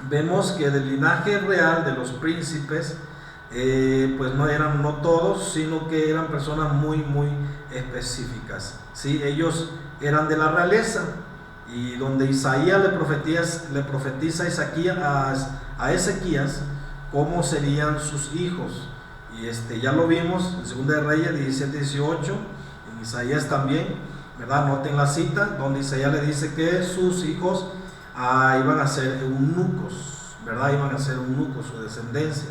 vemos que del linaje real de los príncipes, pues no todos, sino que eran personas muy específicas, ¿sí? Ellos eran de la realeza, y donde Isaías le profetiza a Ezequías cómo serían sus hijos. Y ya lo vimos en 2 de Reyes 17-18, en Isaías también, ¿verdad? Noten la cita donde Isaías le dice que sus hijos iban a ser eunucos, ¿verdad? Iban a ser eunucos, su descendencia.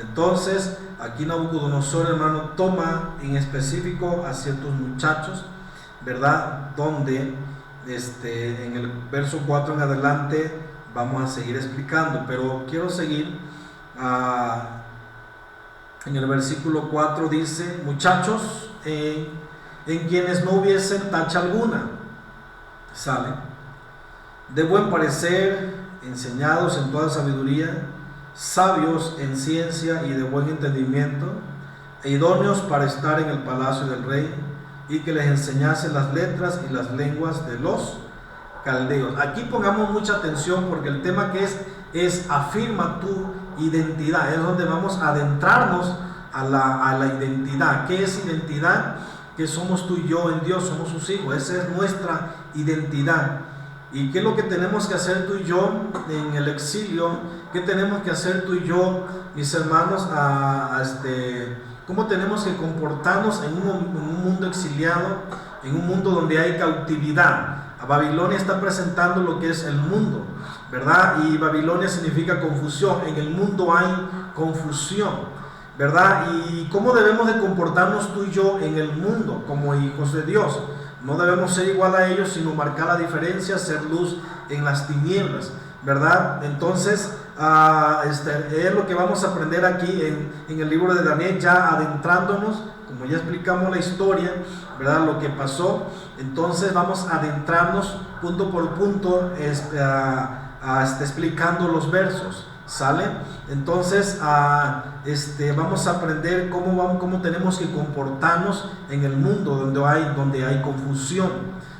Entonces, aquí Nabucodonosor, hermano, toma en específico a ciertos muchachos, ¿verdad? Donde en el verso 4 en adelante vamos a seguir explicando, pero quiero seguir. En el versículo 4 dice: muchachos, en quienes no hubiesen tacha alguna, sale, de buen parecer, enseñados en toda sabiduría, sabios en ciencia y de buen entendimiento, e idóneos para estar en el palacio del rey, y que les enseñase las letras y las lenguas de los caldeos. Aquí pongamos mucha atención, porque el tema que es afirma tu identidad. Es donde vamos a adentrarnos a la identidad. ¿Qué es identidad? Que somos tú y yo en Dios, somos sus hijos. Esa es nuestra identidad. ¿Y qué es lo que tenemos que hacer tú y yo en el exilio? ¿Qué tenemos que hacer tú y yo, mis hermanos, cómo tenemos que comportarnos en un mundo exiliado, en un mundo donde hay cautividad? A Babilonia está presentando lo que es el mundo, ¿verdad? Y Babilonia significa confusión. En el mundo hay confusión, ¿verdad? ¿Y cómo debemos de comportarnos tú y yo en el mundo como hijos de Dios? No debemos ser igual a ellos, sino marcar la diferencia, ser luz en las tinieblas, ¿verdad? Entonces, es lo que vamos a aprender aquí en el libro de Daniel, ya adentrándonos, como ya explicamos la historia, ¿verdad? Lo que pasó. Entonces vamos a adentrarnos punto por punto, explicando los versos, ¿sale? Entonces vamos a aprender cómo tenemos que comportarnos en el mundo donde hay confusión,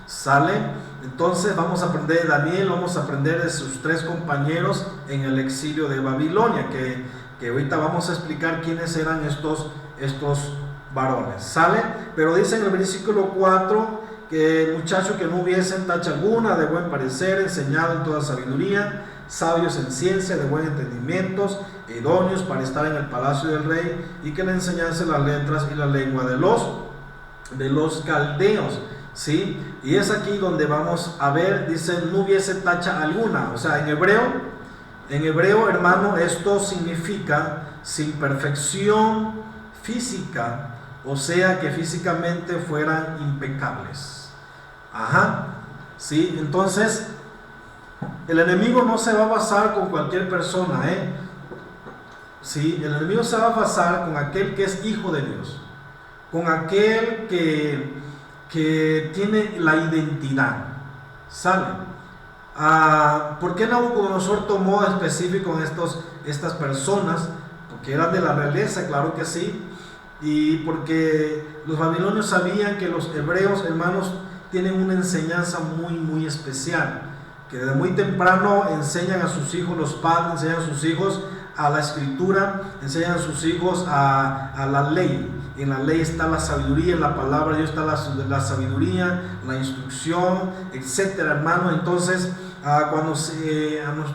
¿sale? Entonces vamos a aprender de Daniel, vamos a aprender de sus 3 compañeros en el exilio de Babilonia, que ahorita vamos a explicar quiénes eran estos varones, ¿sale? Pero dice en el versículo 4 que muchachos que no hubiesen tacha alguna, de buen parecer, enseñado en toda sabiduría, sabios en ciencia, de buen entendimiento, idóneos para estar en el palacio del rey, y que le enseñase las letras y la lengua de los caldeos, ¿sí? Y es aquí donde vamos a ver, dice, no hubiese tacha alguna. O sea, en hebreo, hermano, esto significa sin perfección física, o sea, que físicamente fueran impecables. Ajá, ¿sí? Entonces, el enemigo no se va a basar con cualquier persona, ¿sí? El enemigo se va a basar con aquel que es hijo de Dios, con aquel que tiene la identidad, ¿sale? ¿Por qué Nabucodonosor tomó específico en estas personas? Porque eran de la realeza, claro que sí, y porque los babilonios sabían que los hebreos, hermanos, tienen una enseñanza muy, muy especial, que desde muy temprano enseñan a sus hijos, los padres enseñan a sus hijos a la escritura, enseñan a sus hijos a la ley. En la ley está la sabiduría, en la palabra de Dios está la sabiduría, la instrucción, etcétera, hermano. Entonces, cuando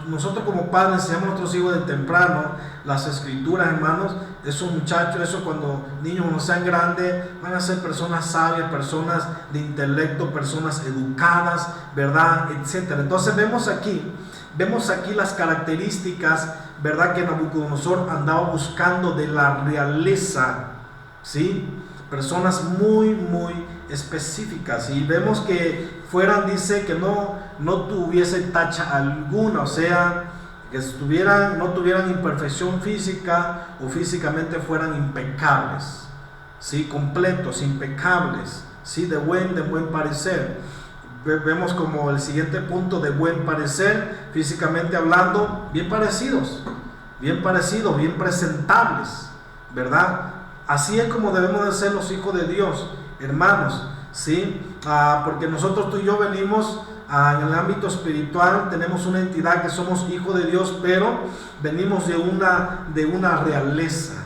nosotros como padres enseñamos a nuestros hijos de temprano las escrituras, hermanos, esos muchachos, cuando niños no sean grandes, van a ser personas sabias, personas de intelecto, personas educadas, ¿verdad? Etcétera. Entonces vemos aquí las características, ¿verdad?, que Nabucodonosor andaba buscando de la realeza, ¿sí? Personas muy, muy específicas, y vemos que dice que no tuviese tacha alguna, o sea, que no tuvieran imperfección física o físicamente fueran impecables, ¿sí? Completos, impecables, ¿sí? De buen parecer. Vemos como el siguiente punto, de buen parecer, físicamente hablando, bien parecidos, bien presentables, ¿verdad? Así es como debemos de ser los hijos de Dios, hermanos, ¿sí? Porque nosotros, tú y yo, venimos en el ámbito espiritual, tenemos una entidad que somos hijos de Dios, pero venimos de una realeza.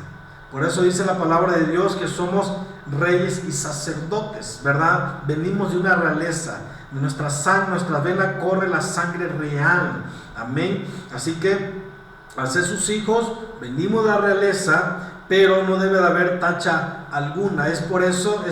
Por eso dice la palabra de Dios que somos reyes y sacerdotes, ¿verdad? Venimos de una realeza. De nuestra sangre, nuestra vena corre la sangre real. Amén. Así que, al ser sus hijos, venimos de la realeza, pero no debe de haber tacha alguna. Es por eso,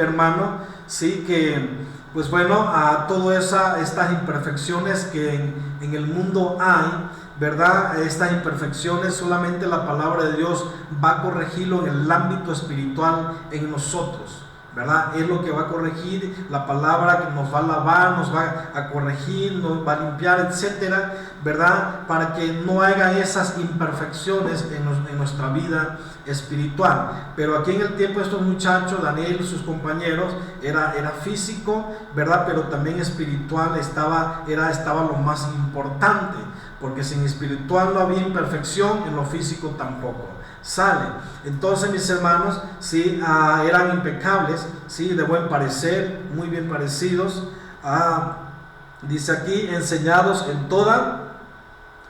hermano, sí, que pues bueno, a todas estas imperfecciones que en el mundo hay, ¿verdad? Estas imperfecciones solamente la palabra de Dios va a corregirlo en el ámbito espiritual en nosotros, ¿verdad? Es lo que va a corregir, la palabra que nos va a lavar, nos va a corregir, nos va a limpiar, etcétera, ¿verdad? Para que no haya esas imperfecciones en nuestra vida espiritual. Pero aquí en el tiempo de estos muchachos, Daniel y sus compañeros, era físico, ¿verdad? Pero también espiritual estaba lo más importante, porque sin espiritual no había imperfección, en lo físico tampoco. Sale. Entonces, mis hermanos, sí, eran impecables, sí, de buen parecer, muy bien parecidos. Dice aquí, enseñados en toda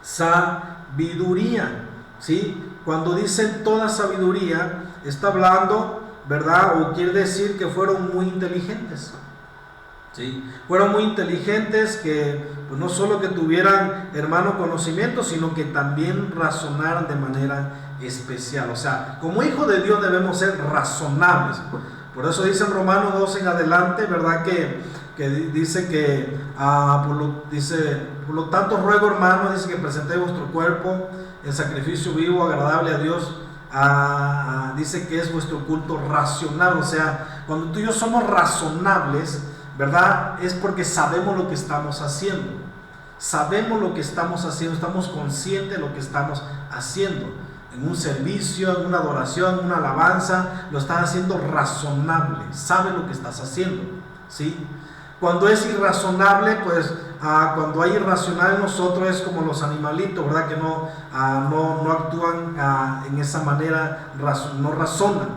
sabiduría, ¿sí? Cuando dice toda sabiduría, está hablando, ¿verdad? O quiere decir que fueron muy inteligentes, ¿sí? Fueron muy inteligentes, que pues, no solo que tuvieran, hermano, conocimiento, sino que también razonaran de manera especial. O sea, como hijo de Dios debemos ser razonables. Por eso dice en Romanos 12 en adelante, ¿verdad? Que dice que por lo tanto ruego, hermanos, dice que presentéis vuestro cuerpo en sacrificio vivo, agradable a Dios. Dice que es vuestro culto racional. O sea, cuando tú y yo somos razonables, ¿verdad? Es porque sabemos lo que estamos haciendo. Sabemos lo que estamos haciendo, estamos conscientes de lo que estamos haciendo. En un servicio, en una adoración, en una alabanza, lo estás haciendo razonable. Sabes lo que estás haciendo, ¿sí? Cuando es irrazonable, pues cuando hay irracional en nosotros es como los animalitos, ¿verdad? Que no actúan en esa manera, no razonan,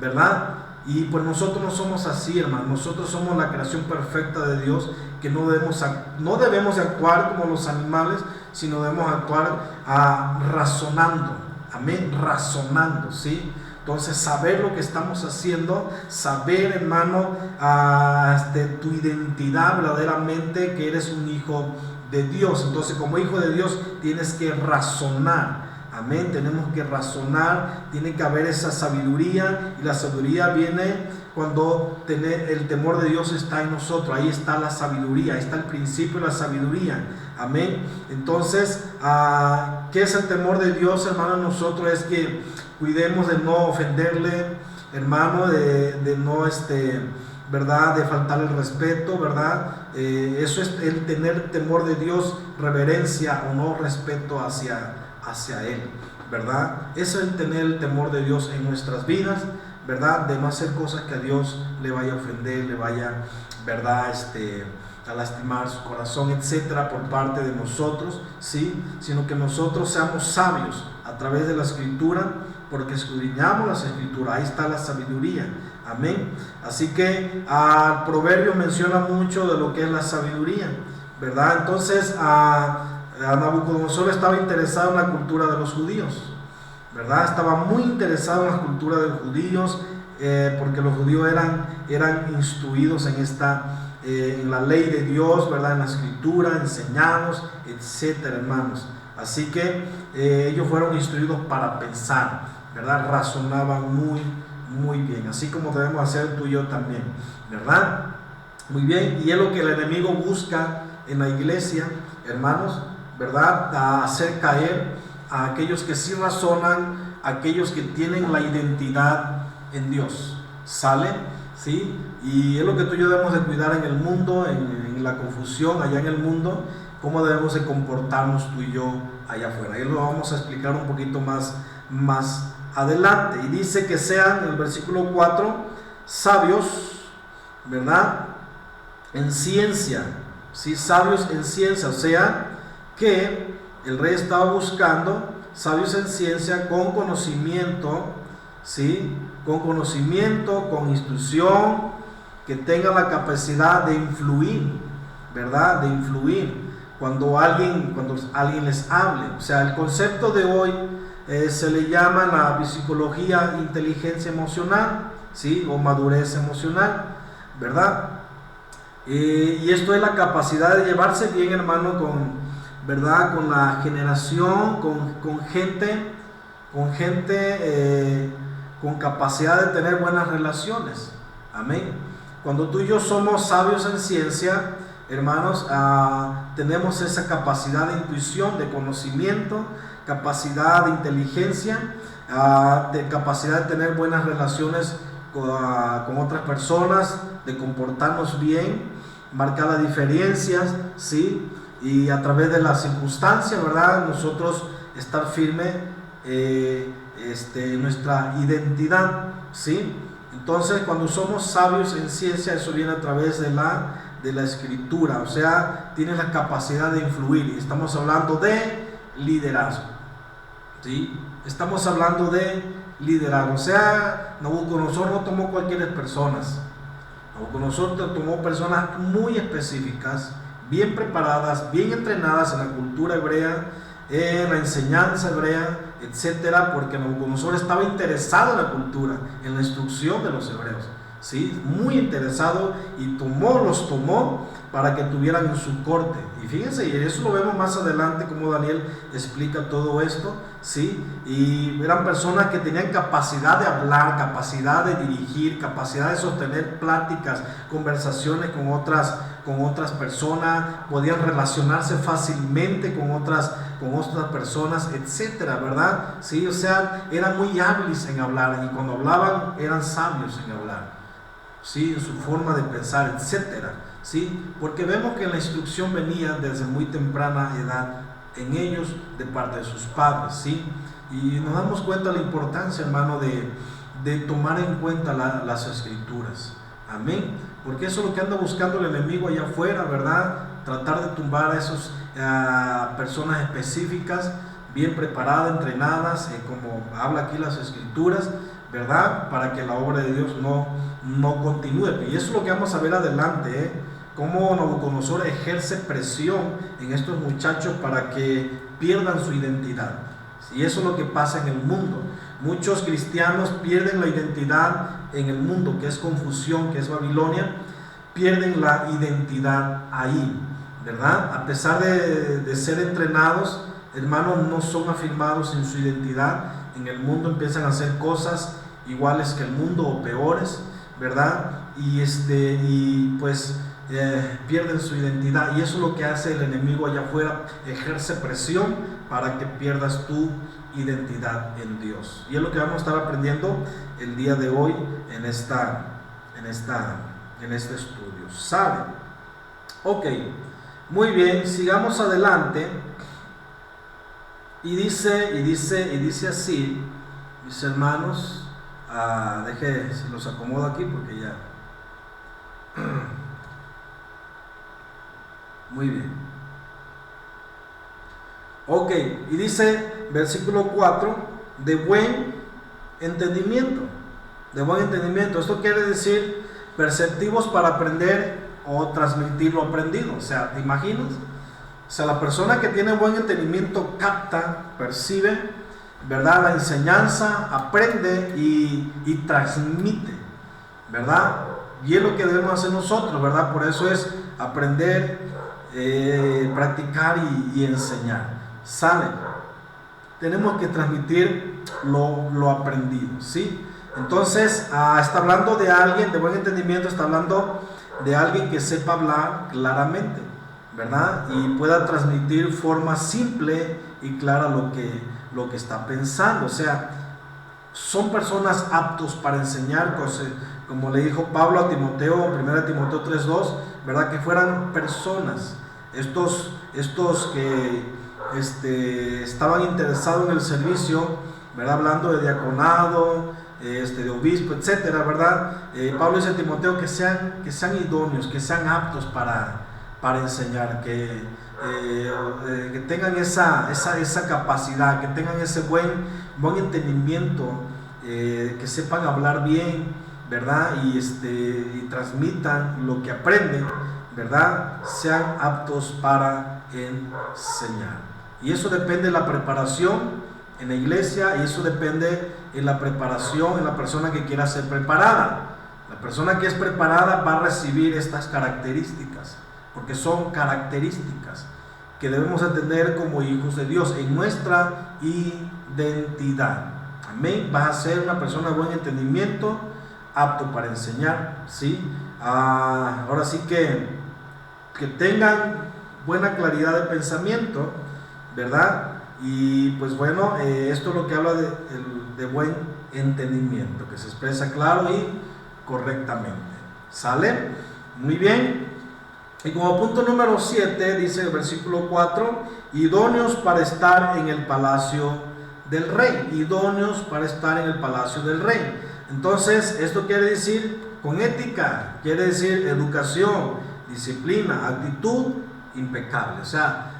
¿verdad? Y pues nosotros no somos así, hermano. Nosotros somos la creación perfecta de Dios, que no debemos actuar como los animales, sino debemos actuar razonando. Amén, razonando, ¿sí? Entonces, saber lo que estamos haciendo, saber, hermano, tu identidad verdaderamente, que eres un hijo de Dios. Entonces, como hijo de Dios, tienes que razonar. Amén, tenemos que razonar, tiene que haber esa sabiduría, y la sabiduría viene cuando el temor de Dios está en nosotros. Ahí está la sabiduría, ahí está el principio de la sabiduría. Amén. Entonces, ¿qué es el temor de Dios, hermano? Nosotros es que cuidemos de no ofenderle, hermano, de no, ¿verdad? De faltarle el respeto, ¿verdad? Eso es el tener temor de Dios, reverencia o no respeto hacia Él, ¿verdad? Eso es el tener el temor de Dios en nuestras vidas, ¿verdad? De no hacer cosas que a Dios le vaya a ofender, le vaya, ¿verdad? A lastimar su corazón, etcétera, por parte de nosotros, ¿sí? Sino que nosotros seamos sabios a través de la Escritura, porque escudriñamos las Escrituras, ahí está la sabiduría. Amén. Así que el proverbio menciona mucho de lo que es la sabiduría, ¿verdad? Entonces, Nabucodonosor estaba interesado en la cultura de los judíos, ¿verdad? Estaba muy interesado en la cultura de los judíos, porque los judíos eran instruidos en la ley de Dios, ¿verdad? En la Escritura, enseñados, etcétera, hermanos. Así que ellos fueron instruidos para pensar, ¿verdad? Razonaban muy bien, así como debemos hacer tú y yo también, ¿verdad? Muy bien, y es lo que el enemigo busca en la iglesia, hermanos, ¿verdad? A hacer caer a aquellos que sí razonan, a aquellos que tienen la identidad en Dios. ¿Sale? ¿Sí? Y es lo que tú y yo debemos de cuidar en el mundo, en la confusión allá en el mundo, cómo debemos de comportarnos tú y yo allá afuera. Ahí lo vamos a explicar un poquito más adelante. Y dice que sean, en el versículo 4, sabios, ¿verdad? En ciencia, ¿sí? Sabios en ciencia, o sea, que el rey estaba buscando sabios en ciencia con conocimiento, ¿sí? Con conocimiento, con instrucción, que tengan la capacidad de influir, ¿verdad? De influir cuando alguien les hable. O sea, el concepto de hoy se le llama la psicología inteligencia emocional, ¿sí? O madurez emocional, ¿verdad? Y esto es la capacidad de llevarse bien, hermano, ¿verdad? Con la generación, con gente con capacidad de tener buenas relaciones. Amén. cuando tú y yo somos sabios en ciencia, hermanos, tenemos esa capacidad de intuición, de conocimiento, capacidad de inteligencia, de capacidad de tener buenas relaciones con otras personas, de comportarnos bien, marcar las diferencias, ¿sí? Y a través de las circunstancias, ¿verdad? Nosotros estar firme en nuestra identidad, ¿sí? Entonces, cuando somos sabios en ciencia, eso viene a través de la escritura, o sea, tiene la capacidad de influir. Estamos hablando de liderazgo, ¿sí? Estamos hablando de liderazgo, o sea, Nabucodonosor no tomó cualquier personas. Nabucodonosor tomó personas muy específicas, bien preparadas, bien entrenadas en la cultura hebrea, en la enseñanza hebrea, etcétera, porque Nabucodonosor estaba interesado en la cultura, en la instrucción de los hebreos, ¿sí? Muy interesado, y los tomó para que tuvieran en su corte. Y fíjense, y eso lo vemos más adelante, como Daniel explica todo esto, ¿sí? Y eran personas que tenían capacidad de hablar, capacidad de dirigir, capacidad de sostener pláticas, conversaciones con otras personas, podían relacionarse fácilmente con otras personas, etcétera, ¿verdad? Sí, o sea, eran muy hábiles en hablar, y cuando hablaban eran sabios en hablar, ¿sí? En su forma de pensar, etcétera, ¿sí? Porque vemos que la instrucción venía desde muy temprana edad en ellos, de parte de sus padres, ¿sí? Y nos damos cuenta de la importancia, hermano, de tomar en cuenta las escrituras. Amén. Porque eso es lo que anda buscando el enemigo allá afuera, ¿verdad? Tratar de tumbar a esas personas específicas, bien preparadas, entrenadas, como habla aquí las escrituras, ¿verdad? Para que la obra de Dios no continúe. Y eso es lo que vamos a ver adelante, cómo Nabucodonosor ejerce presión en estos muchachos para que pierdan su identidad. Y eso es lo que pasa en el mundo. Muchos cristianos pierden la identidad en el mundo, que es confusión, que es Babilonia. Pierden la identidad ahí, ¿verdad? A pesar de ser entrenados, hermanos, no son afirmados en su identidad. En el mundo empiezan a hacer cosas iguales que el mundo o peores, ¿verdad? Y pues pierden su identidad, y eso es lo que hace el enemigo allá afuera, ejerce presión para que pierdas tu identidad en Dios. Y es lo que vamos a estar aprendiendo el día de hoy en este estudio. ¿Sabe? Ok, muy bien, sigamos adelante. Y dice así, mis hermanos, deje, si los acomodo aquí porque ya. Muy bien. Ok, y dice, versículo 4, de buen entendimiento. De buen entendimiento. Esto quiere decir perceptivos para aprender o transmitir lo aprendido. O sea, ¿te imaginas? O sea, la persona que tiene buen entendimiento capta, percibe, ¿verdad?, la enseñanza, aprende y transmite, ¿verdad? Y es lo que debemos hacer nosotros, ¿verdad? Por eso es aprender, practicar y enseñar. ¿Sale? Tenemos que transmitir lo aprendido, ¿sí? Entonces, está hablando de alguien de buen entendimiento, está hablando de alguien que sepa hablar claramente, ¿verdad? Y pueda transmitir forma simple y clara lo que está pensando. O sea, son personas aptos para enseñar cosas, como le dijo Pablo a Timoteo, 1 Timoteo 3:2, ¿verdad? Que fueran personas, estos que estaban interesados en el servicio, ¿verdad? Hablando de diaconado, de obispo, etcétera, ¿verdad? Pablo dice a Timoteo que sean idóneos, que sean aptos para enseñar, que tengan esa capacidad, que tengan ese buen entendimiento, que sepan hablar bien, ¿verdad? Y transmitan lo que aprenden, ¿verdad? Sean aptos para enseñar. Y eso depende de la preparación en la iglesia, y eso depende en la preparación en la persona que quiera ser preparada. La persona que es preparada va a recibir estas características, porque son características que debemos de tener como hijos de Dios en nuestra identidad. Amén. Vas a ser una persona de buen entendimiento, apto para enseñar, ¿sí? ahora sí que tengan buena claridad de pensamiento, ¿verdad? Y pues bueno, esto es lo que habla de buen entendimiento, que se expresa claro y correctamente. ¿Sale? Muy bien. Y como punto número 7 dice el versículo 4, idóneos para estar en el palacio del rey. Idóneos para estar en el palacio del rey. Entonces, esto quiere decir con ética, quiere decir educación, disciplina, actitud impecable. O sea,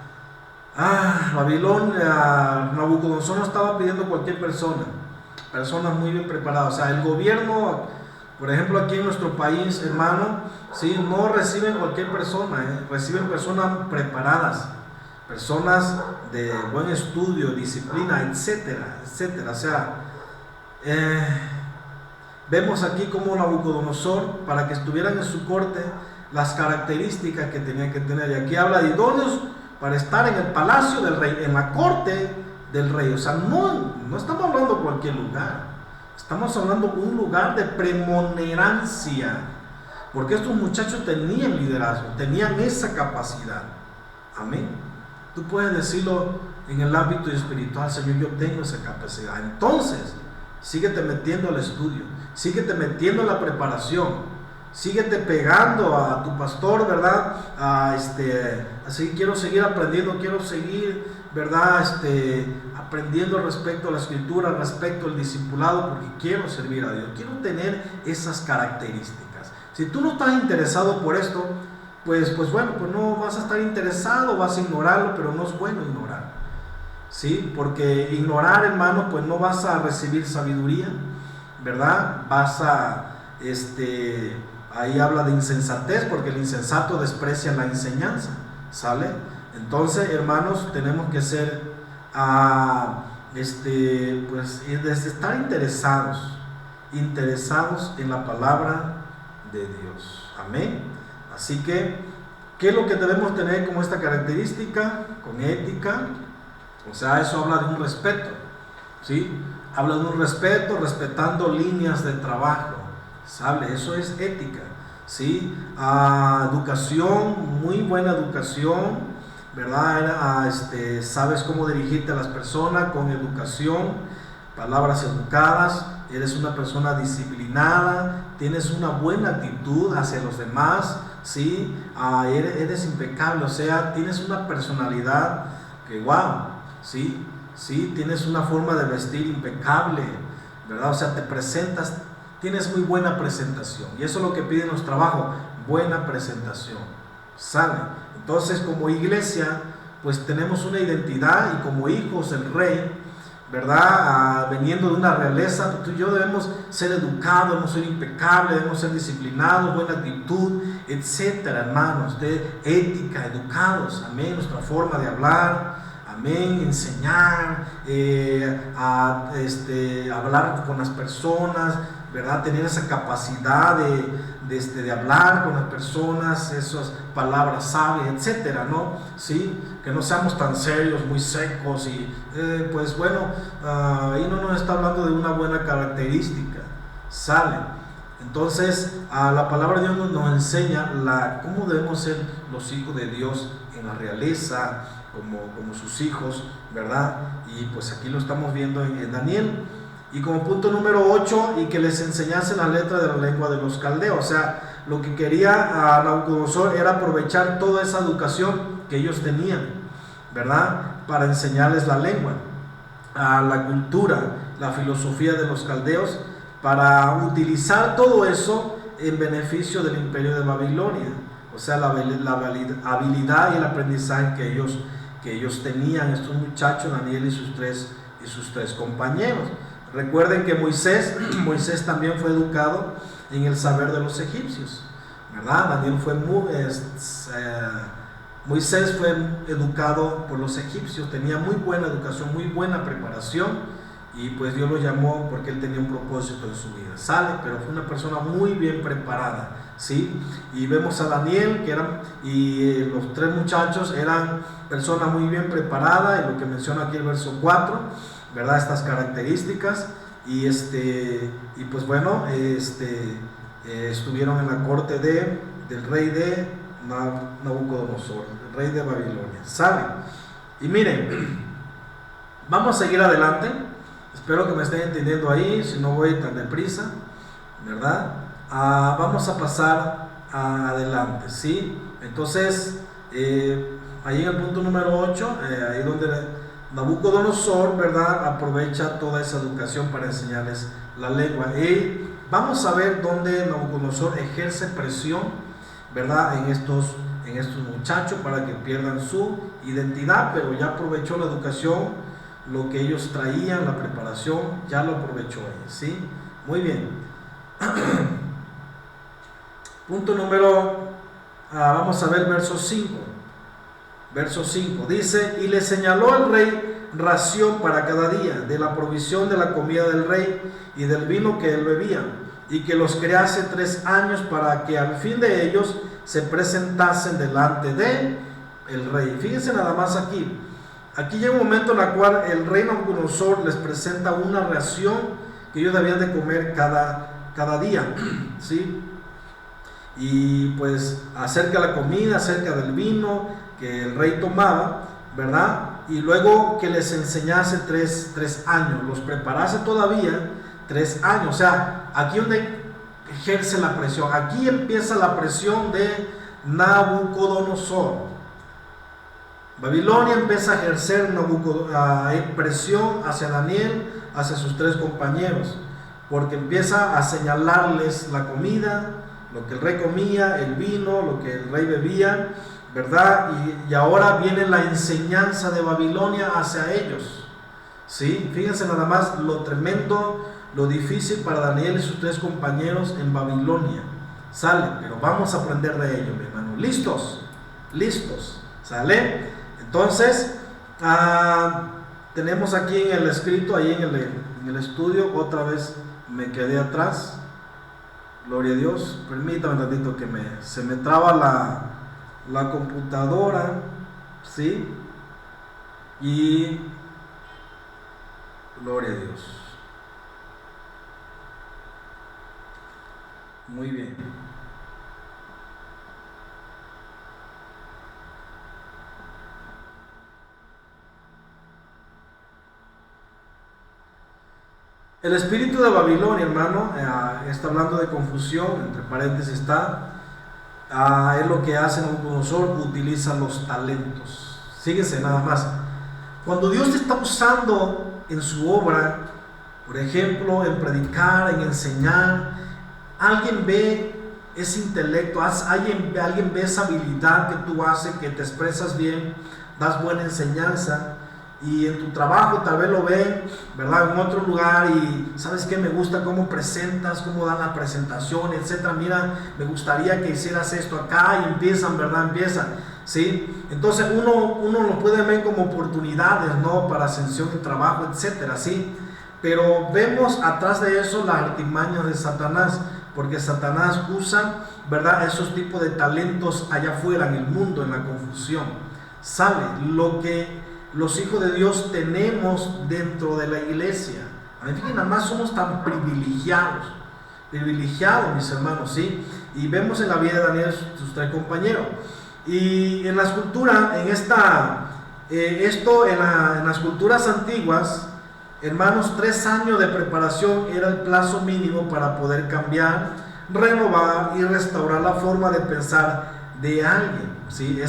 Babilonia, Nabucodonosor no estaba pidiendo cualquier persona, personas muy bien preparadas. O sea, el gobierno, por ejemplo, aquí en nuestro país, hermano, ¿sí? No reciben cualquier persona, reciben personas preparadas, personas de buen estudio, disciplina, etcétera, etcétera. O sea, vemos aquí como Nabucodonosor, para que estuvieran en su corte, las características que tenía que tener. Y aquí habla de idóneos para estar en el palacio del rey, en la corte del rey. O sea, no estamos hablando de cualquier lugar, estamos hablando de un lugar de premonerancia, porque estos muchachos tenían liderazgo, tenían esa capacidad. Amén. Tú puedes decirlo en el ámbito espiritual: Señor, yo tengo esa capacidad. Entonces, síguete metiendo al estudio, síguete metiendo en la preparación, síguete pegando a tu pastor, ¿verdad? Así quiero seguir aprendiendo, quiero seguir, ¿verdad? Aprendiendo respecto a la escritura, respecto al discipulado, porque quiero servir a Dios, quiero tener esas características. Si tú no estás interesado por esto, pues bueno, pues no vas a estar interesado, vas a ignorarlo, pero no es bueno ignorar, ¿sí? Porque ignorar, hermano, pues no vas a recibir sabiduría, ¿verdad? Ahí habla de insensatez, porque el insensato desprecia la enseñanza, ¿sale? Entonces, hermanos, tenemos que ser, pues, desde estar interesados en la palabra de Dios. Amén. Así que, ¿qué es lo que debemos tener como esta característica? Con ética. O sea, eso habla de un respeto, ¿sí? Habla de un respeto, respetando líneas de trabajo, ¿sabe? Eso es ética, ¿sí? Educación, muy buena educación, ¿verdad? Sabes cómo dirigirte a las personas con educación, palabras educadas, eres una persona disciplinada, tienes una buena actitud hacia los demás, ¿sí? Eres impecable, o sea, tienes una personalidad que wow, ¿sí? ¿Sí? Tienes una forma de vestir impecable, ¿verdad? O sea, te presentas, tienes muy buena presentación, y eso es lo que piden los trabajos, buena presentación, ¿sabe? Entonces, como iglesia, pues tenemos una identidad, y como hijos del rey, ¿verdad? Veniendo de una realeza, tú y yo debemos ser educados, debemos ser impecables, debemos ser disciplinados, buena actitud, etcétera, hermanos, de ética, educados, amén, nuestra forma de hablar, amén, enseñar, hablar con las personas, ¿verdad? Tener esa capacidad de hablar con las personas, esas palabras sabias, etcétera, ¿no? ¿Sí? Que no seamos tan serios, muy secos, y pues bueno, ahí no nos está hablando de una buena característica, ¿sale? Entonces, la palabra de Dios nos enseña cómo debemos ser los hijos de Dios en la realeza, como sus hijos, ¿verdad? Y pues aquí lo estamos viendo en Daniel. Y como punto número 8, y que les enseñasen la letra de la lengua de los caldeos. O sea, lo que quería Nabucodonosor era aprovechar toda esa educación que ellos tenían, ¿verdad? Para enseñarles la lengua, la cultura, la filosofía de los caldeos, para utilizar todo eso en beneficio del imperio de Babilonia. O sea, la habilidad y el aprendizaje que ellos tenían, estos muchachos, Daniel y sus tres compañeros. Recuerden que Moisés también fue educado en el saber de los egipcios, ¿verdad? Moisés fue educado por los egipcios, tenía muy buena educación, muy buena preparación, y pues Dios lo llamó porque él tenía un propósito en su vida, ¿sale? Pero fue una persona muy bien preparada, ¿sí? Y vemos a Daniel, y los tres muchachos eran personas muy bien preparadas, y lo que menciona aquí el verso 4, ¿verdad? Estas características, y pues bueno, estuvieron en la corte del rey de Nabucodonosor, el rey de Babilonia. ¿Saben? Y miren, vamos a seguir adelante. Espero que me estén entendiendo ahí, si no voy tan deprisa, ¿verdad? Vamos a pasar adelante, ¿sí? Entonces, ahí en el punto número 8, ahí donde Nabucodonosor, ¿verdad?, aprovecha toda esa educación para enseñarles la lengua. Y vamos a ver dónde Nabucodonosor ejerce presión, ¿verdad?, en estos muchachos para que pierdan su identidad, pero ya aprovechó la educación, lo que ellos traían, la preparación, ya lo aprovechó ahí, ¿sí? Muy bien. Punto número, vamos a ver verso 5. Verso 5 dice: y le señaló al rey ración para cada día de la provisión de la comida del rey y del vino que él bebía, y que los crease 3 años para que al fin de ellos se presentasen delante de el rey. Fíjense nada más aquí. Aquí llega un momento en el cual el rey Nabucodonosor les presenta una ración que ellos debían de comer cada día, ¿sí? Y pues acerca de la comida, acerca del vino que el rey tomaba, ¿verdad? Y luego que les enseñase 3 años, los preparase todavía 3 años. O sea, aquí donde ejerce la presión, aquí empieza la presión de Nabucodonosor. Babilonia empieza a ejercer presión hacia Daniel, hacia sus 3 compañeros, porque empieza a señalarles la comida, lo que el rey comía, el vino, lo que el rey bebía, ¿verdad? Y ahora viene la enseñanza de Babilonia hacia ellos, ¿sí? Fíjense nada más lo tremendo, lo difícil para Daniel y sus 3 compañeros en Babilonia. Sale, pero vamos a aprender de ello, mi hermano. ¿Listos? ¿Listos? ¿Sale? Entonces, tenemos aquí en el escrito, ahí en el estudio, otra vez me quedé atrás. Gloria a Dios. Permítame un ratito que se me traba la computadora, ¿sí? Y gloria a Dios. Muy bien. El espíritu de Babilonia, hermano, está hablando de confusión, entre paréntesis está, es lo que hace Nabucodonosor, utiliza los talentos. Fíjense nada más, cuando Dios te está usando en su obra, por ejemplo, en predicar, en enseñar, alguien ve ese intelecto, alguien ve esa habilidad que tú haces, que te expresas bien, das buena enseñanza. Y en tu trabajo tal vez lo ven, ¿verdad?, en otro lugar, y ¿sabes qué? Me gusta cómo presentas, cómo dan la presentación, etcétera. Mira, me gustaría que hicieras esto acá, y empiezan, ¿sí? Entonces uno lo puede ver como oportunidades, ¿no?, para ascensión en trabajo, etcétera, ¿sí? Pero vemos atrás de eso las artimañas de Satanás, porque Satanás usa, ¿verdad?, esos tipos de talentos allá afuera en el mundo, en la confusión. Sale lo que los hijos de Dios tenemos dentro de la iglesia. Fíjense, nada más somos tan privilegiados, mis hermanos, ¿sí? Y vemos en la vida de Daniel sus 3 compañeros. Y en la escultura, en las culturas antiguas, hermanos, 3 años de preparación era el plazo mínimo para poder cambiar, renovar y restaurar la forma de pensar de alguien, ¿sí?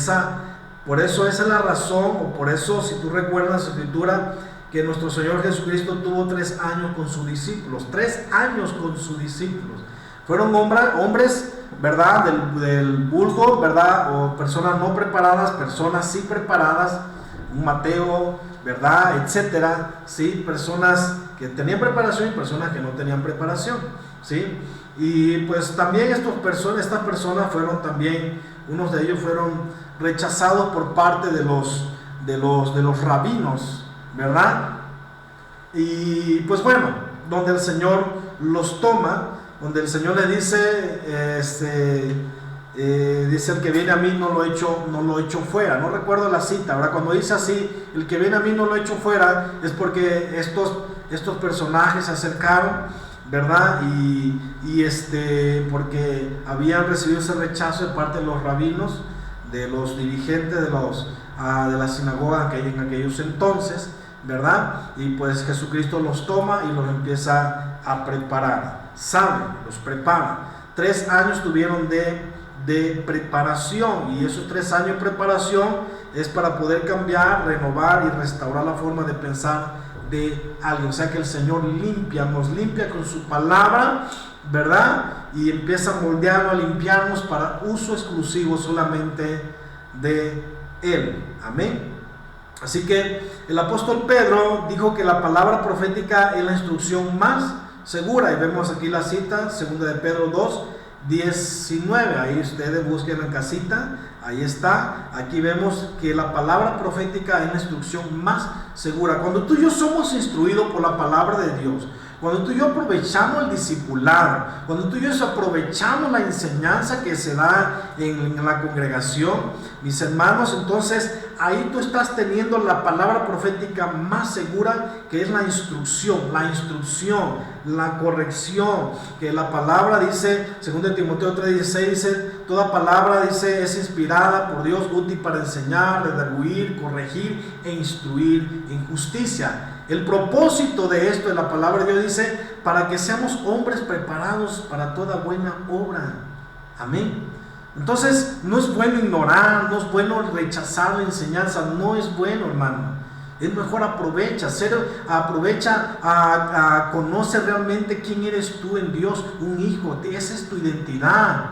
Por eso esa es la razón, o por eso, si tú recuerdas la escritura, que nuestro Señor Jesucristo tuvo 3 años con sus discípulos. 3 años con sus discípulos. Fueron hombres, ¿verdad?, del vulgo, ¿verdad?, o personas no preparadas, personas sí preparadas, un Mateo, ¿verdad?, etcétera, ¿sí? Personas que tenían preparación y personas que no tenían preparación, ¿sí? Y pues también estas personas fueron también, unos de ellos fueron rechazados por parte de los rabinos, ¿verdad? Y pues bueno, donde el Señor los toma, donde el Señor le dice, dice: el que viene a mí no lo echo fuera. No recuerdo la cita, ¿verdad? Cuando dice así, el que viene a mí no lo echo fuera, es porque estos personajes se acercaron, ¿verdad? Porque habían recibido ese rechazo de parte de los rabinos, de los dirigentes de la sinagoga en aquellos entonces, ¿verdad? Y pues Jesucristo los toma y los empieza a preparar, los prepara. 3 años tuvieron de preparación, y esos 3 años de preparación es para poder cambiar, renovar y restaurar la forma de pensar de alguien. O sea que el Señor nos limpia con su palabra, ¿verdad? Y empieza a moldearnos, a limpiarnos para uso exclusivo solamente de Él. Amén. Así que el apóstol Pedro dijo que la palabra profética es la instrucción más segura, y vemos aquí la cita, 2 de Pedro 2, 19, ahí ustedes busquen en casita, ahí está. Aquí vemos que la palabra profética es la instrucción más segura. Cuando tú y yo somos instruidos por la palabra de Dios, cuando tú y yo aprovechamos el discipulado, cuando tú y yo aprovechamos la enseñanza que se da en la congregación, mis hermanos, entonces ahí tú estás teniendo la palabra profética más segura, que es la instrucción, la corrección, que la palabra dice, 2 Timoteo 3:16, dice, toda palabra, dice, es inspirada por Dios, útil para enseñar, redarguir, corregir e instruir en justicia. El propósito de esto, de la palabra de Dios, dice, para que seamos hombres preparados para toda buena obra. Amén. Entonces, no es bueno ignorar, no es bueno rechazar la enseñanza, no es bueno, hermano. Es mejor aprovecha, conoce realmente quién eres tú en Dios, un hijo, esa es tu identidad.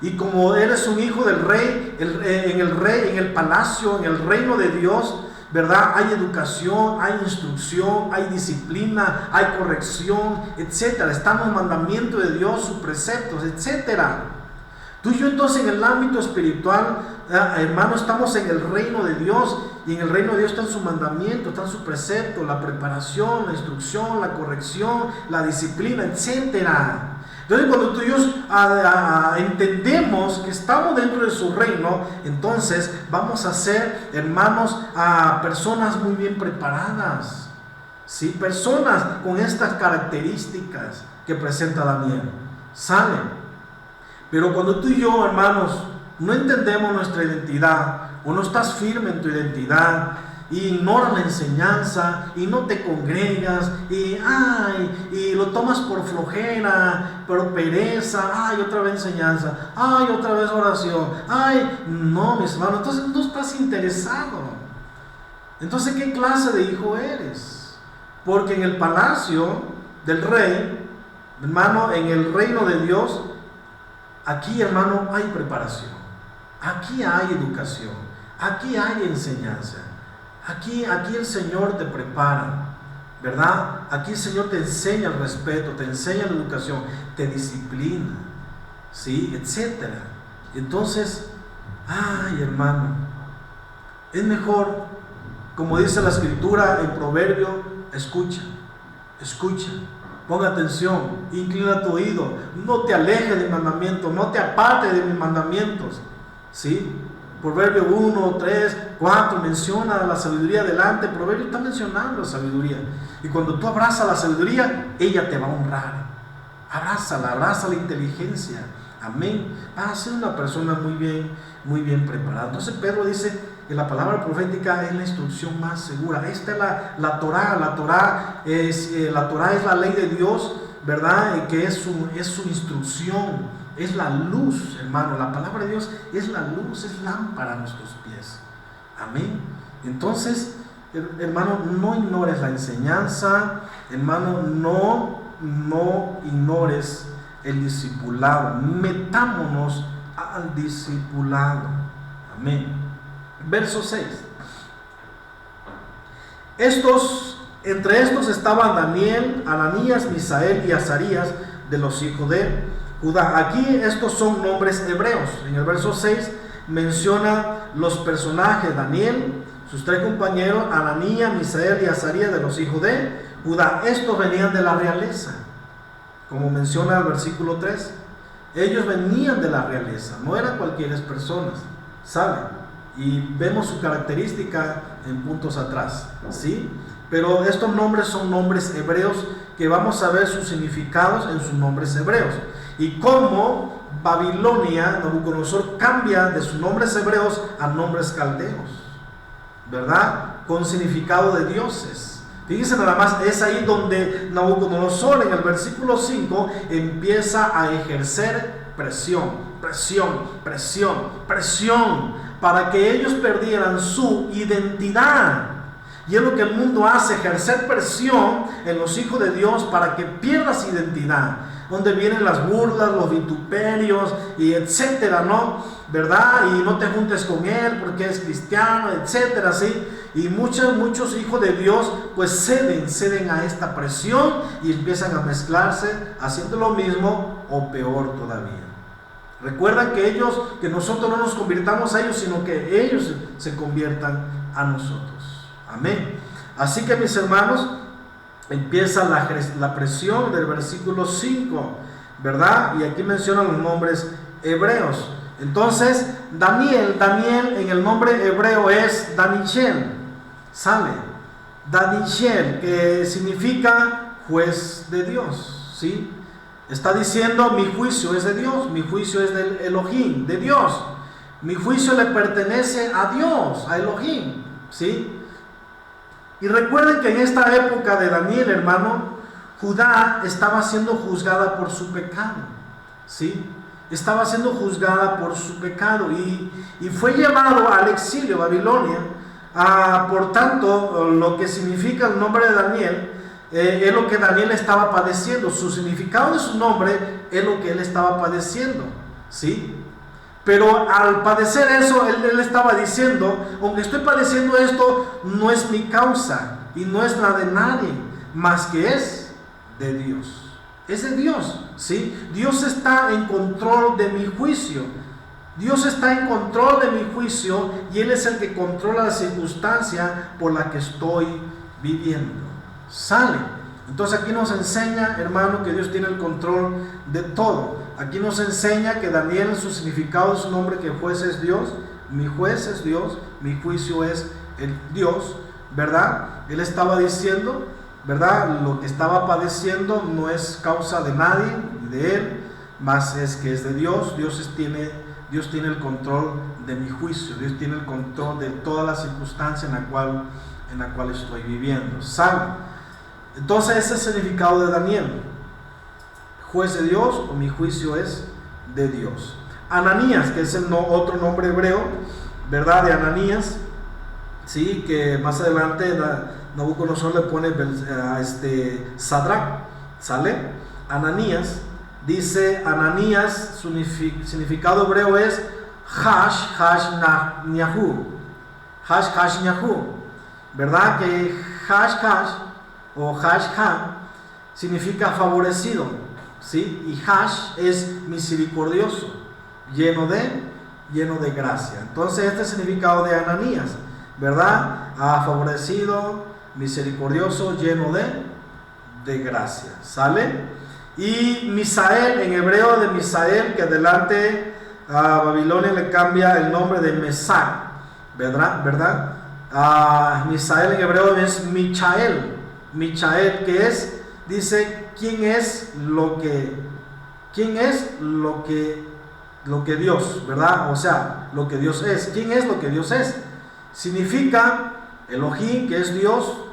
Y como eres un hijo del rey, en el palacio, en el reino de Dios, ¿verdad? Hay educación, hay instrucción, hay disciplina, hay corrección, etcétera. Están los mandamientos de Dios, sus preceptos, etcétera. Tú y yo entonces en el ámbito espiritual, hermano, estamos en el reino de Dios, y en el reino de Dios están sus mandamientos, están sus preceptos, la preparación, la instrucción, la corrección, la disciplina, etcétera. Entonces cuando tú y yo entendemos que estamos dentro de su reino, entonces vamos a ser, hermanos, personas muy bien preparadas, ¿sí? Personas con estas características que presenta Daniel, ¿sale? Pero cuando tú y yo, hermanos, no entendemos nuestra identidad, o no estás firme en tu identidad, y ignoras la enseñanza, y no te congregas, y lo tomas por flojera, por pereza, otra vez enseñanza, otra vez oración, no, mis hermanos, entonces no estás interesado. Entonces, ¿qué clase de hijo eres? Porque en el palacio del rey, hermano, en el reino de Dios, aquí, hermano, hay preparación, aquí hay educación, aquí hay enseñanza. Aquí el Señor te prepara, ¿verdad? Aquí el Señor te enseña el respeto, te enseña la educación, te disciplina, ¿sí? Etcétera. Entonces, hermano, es mejor, como dice la Escritura en Proverbio, escucha, ponga atención, inclina tu oído, no te alejes del mandamiento, no te apartes de mis mandamientos, ¿sí? Proverbio 1, 3, 4 menciona la sabiduría delante. Proverbio está mencionando la sabiduría. Y cuando tú abrazas la sabiduría, ella te va a honrar. Abrázala, abraza la inteligencia. Amén. Vas a ser una persona muy bien preparada. Entonces Pedro dice que la palabra profética es la instrucción más segura. Esta es la Torá. La Torá es la ley de Dios, ¿verdad? Y que es su instrucción. Es la luz, hermano. La palabra de Dios es la luz, es lámpara a nuestros pies. Amén. Entonces, hermano, no ignores la enseñanza. Hermano, no ignores el discipulado. Metámonos al discipulado. Amén. Verso 6. Entre estos estaban Daniel, Ananías, Misael y Azarías, de los hijos de Judá. Aquí estos son nombres hebreos. En el verso 6 menciona los personajes: Daniel, sus 3 compañeros, Ananías, Misael y Azarías, de los hijos de Judá. Estos venían de la realeza, como menciona el versículo 3. Ellos venían de la realeza, no eran cualquier personas, ¿saben? Y vemos su característica en puntos atrás, ¿sí? pero estos nombres son nombres hebreos que vamos a ver sus significados en sus nombres hebreos. Y cómo Babilonia, Nabucodonosor, cambia de sus nombres hebreos a nombres caldeos, ¿verdad? Con significado de dioses. Fíjense nada más, es ahí donde Nabucodonosor en el versículo 5 empieza a ejercer presión para que ellos perdieran su identidad. Y es lo que el mundo hace, ejercer presión en los hijos de Dios para que pierdas identidad. Donde vienen las burlas, los vituperios y etcétera, ¿no? ¿Verdad? Y no te juntes con él porque es cristiano, etcétera, ¿sí? Y muchos hijos de Dios pues ceden a esta presión y empiezan a mezclarse haciendo lo mismo o peor todavía. Recuerdan que nosotros no nos convirtamos a ellos, sino que ellos se conviertan a nosotros. Amén. Así que, mis hermanos, empieza la presión del versículo 5, ¿verdad? Y aquí mencionan los nombres hebreos. Entonces, Daniel en el nombre hebreo es Daniel, sale Daniel, que significa juez de Dios, ¿sí? Está diciendo, mi juicio es de Dios, mi juicio es del Elohim, de Dios. Mi juicio le pertenece a Dios, a Elohim, ¿sí? Y recuerden que en esta época de Daniel, hermano, Judá estaba siendo juzgada por su pecado, ¿sí? Estaba siendo juzgada por su pecado y fue llevado al exilio, Babilonia. Por tanto, lo que significa el nombre de Daniel es lo que Daniel estaba padeciendo. Su significado de su nombre es lo que él estaba padeciendo, ¿sí? Pero al padecer eso, él estaba diciendo, aunque estoy padeciendo esto, no es mi causa y no es la de nadie, más que es de Dios. Es de Dios, ¿sí? Dios está en control de mi juicio. Dios está en control de mi juicio y Él es el que controla la circunstancia por la que estoy viviendo. ¿Sale? Entonces aquí nos enseña, hermano, que Dios tiene el control de todo. Aquí nos enseña que Daniel, en su significado de su nombre, que juez es Dios, mi juez es Dios, mi juicio es el Dios, ¿verdad? Él estaba diciendo, ¿verdad? Lo que estaba padeciendo no es causa de nadie, ni de él, más es que es de Dios. Dios tiene el control de mi juicio, Dios tiene el control de toda la circunstancia en la cual estoy viviendo. ¿Sabe? Entonces ese es el significado de Daniel. Juez de Dios, o mi juicio es de Dios. Ananías, que es otro nombre hebreo, ¿verdad? De Ananías, sí, que más adelante Nabucodonosor le pone Sadrach, ¿sale? Ananías, dice Ananías, su significado hebreo es Nyahu, ¿verdad? Que o significa favorecido, ¿sí? Y es misericordioso, lleno de gracia. Entonces este es el significado de Ananías, ¿verdad? Favorecido, misericordioso, lleno de gracia. ¿Sale? Y Misael, en hebreo de Misael, que adelante a Babilonia le cambia el nombre de Mesac, ¿verdad? Misael en hebreo es Michael, que es, dice, ¿quién es lo que Dios, ¿verdad? O sea, lo que Dios es. ¿Quién es lo que Dios es? Significa Elohim, que es Dios.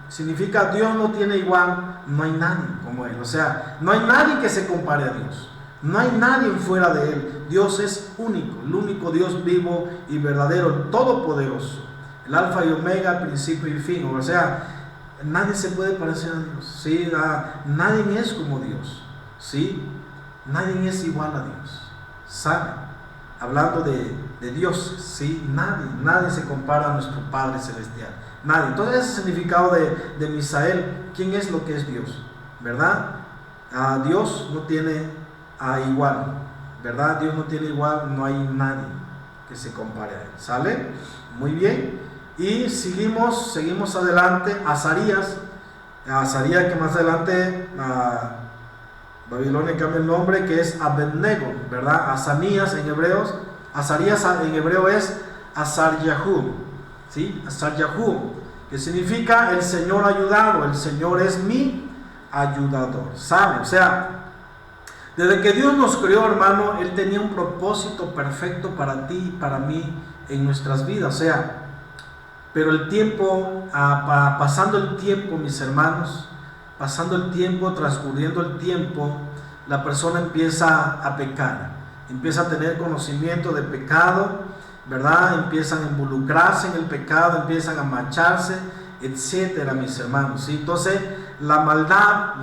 Significa Dios no tiene igual, no hay nadie como Él. O sea, no hay nadie que se compare a Dios. No hay nadie fuera de Él. Dios es único, el único Dios vivo y verdadero, todopoderoso. El alfa y omega, principio y fin. O sea, nadie se puede parecer a Dios, ¿sí? Nadie es como Dios, ¿sí? Nadie es igual a Dios, ¿sabe? Hablando de Dios, ¿sí? Nadie se compara a nuestro Padre Celestial, nadie. Entonces ese significado de Misael, ¿quién es lo que es Dios? ¿Verdad? Dios no tiene igual, ¿verdad? Dios no tiene igual, no hay nadie que se compare a Él, ¿sale? Muy bien. Y seguimos adelante. Azarías, que más adelante Babilonia cambia el nombre, que es Abednego, ¿verdad? Azarías en hebreo es Azar Yahú, ¿sí? Asar Yahu, que significa el Señor ayudado, el Señor es mi ayudador, ¿sabe? O sea, desde que Dios nos creó, hermano, Él tenía un propósito perfecto para ti y para mí en nuestras vidas, o sea, pero el tiempo, pasando el tiempo, mis hermanos, pasando el tiempo, transcurriendo el tiempo, la persona empieza a pecar, empieza a tener conocimiento de pecado, ¿verdad? Empiezan a involucrarse en el pecado, empiezan a mancharse, etcétera, mis hermanos, ¿sí? Entonces, la maldad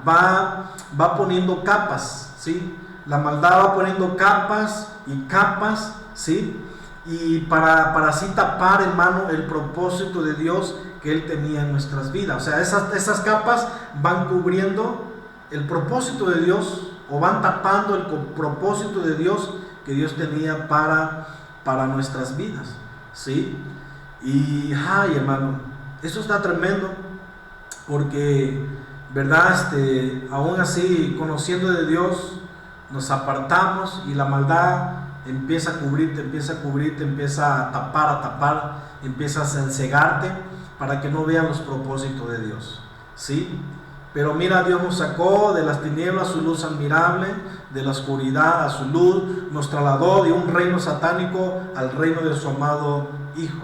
va poniendo capas, ¿sí? La maldad va poniendo capas y capas, ¿sí? Y para así tapar, hermano, el propósito de Dios que Él tenía en nuestras vidas. O sea, esas capas van cubriendo el propósito de Dios, o van tapando el propósito de Dios que Dios tenía para nuestras vidas, ¿sí? Y, ay, hermano, eso está tremendo, porque, ¿verdad? Aún así, conociendo de Dios, nos apartamos y la maldad empieza a cubrirte, empieza a tapar, empiezas a encegarte para que no veas los propósitos de Dios, ¿sí? Pero mira, Dios nos sacó de las tinieblas a su luz admirable, de la oscuridad a su luz, nos trasladó de un reino satánico al reino de su amado Hijo.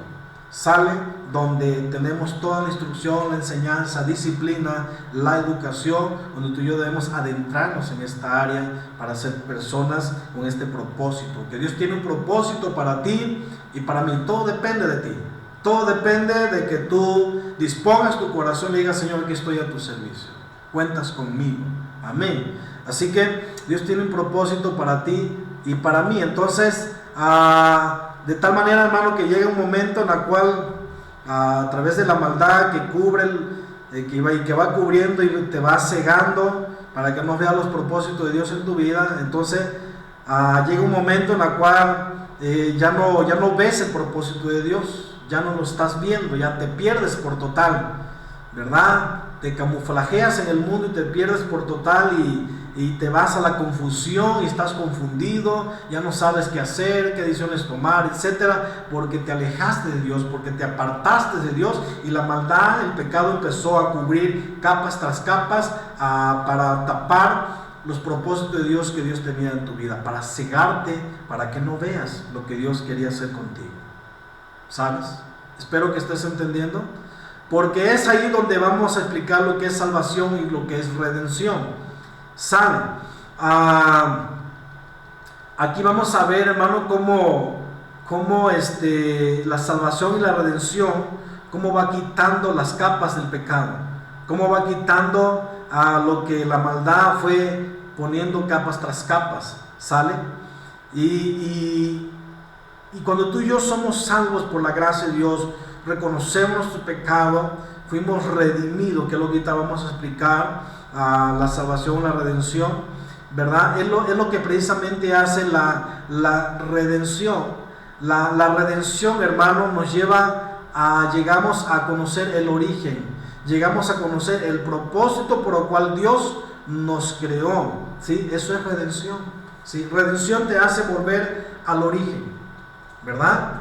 Sale donde tenemos toda la instrucción, la enseñanza, disciplina, la educación, donde tú y yo debemos adentrarnos en esta área para ser personas con este propósito. Que Dios tiene un propósito para ti y para mí. Todo depende de ti. Todo depende de que tú dispongas tu corazón y le digas: Señor, aquí estoy a tu servicio. Cuentas conmigo. Amén. Así que Dios tiene un propósito para ti y para mí. Entonces, de tal manera, hermano, que llega un momento en el cual, a través de la maldad que cubre, que va cubriendo y te va cegando para que no veas los propósitos de Dios en tu vida, entonces llega un momento en el cual ya no ves el propósito de Dios, ya no lo estás viendo, ya te pierdes por total, ¿verdad? Te camuflajeas en el mundo y te pierdes por total y te vas a la confusión y estás confundido, ya no sabes qué hacer, qué decisiones tomar, etcétera, porque te alejaste de Dios, porque te apartaste de Dios, y la maldad, el pecado empezó a cubrir capas tras capas para tapar los propósitos de Dios que Dios tenía en tu vida, para cegarte, para que no veas lo que Dios quería hacer contigo. ¿Sabes? Espero que estés entendiendo, porque es ahí donde vamos a explicar lo que es salvación y lo que es redención. ¿Sabe? Aquí vamos a ver, hermano, cómo la salvación y la redención, cómo va quitando las capas del pecado, cómo va quitando lo que la maldad fue poniendo capas tras capas, ¿sale? Y cuando tú y yo somos salvos por la gracia de Dios, reconocemos nuestro pecado, fuimos redimidos, que es lo que ahorita vamos a explicar, la salvación, la redención, ¿verdad? Es lo que precisamente hace la redención. La redención, hermano, nos lleva llegamos a conocer el origen, llegamos a conocer el propósito por el cual Dios nos creó, ¿sí? Eso es redención, ¿sí? Redención te hace volver al origen, ¿verdad?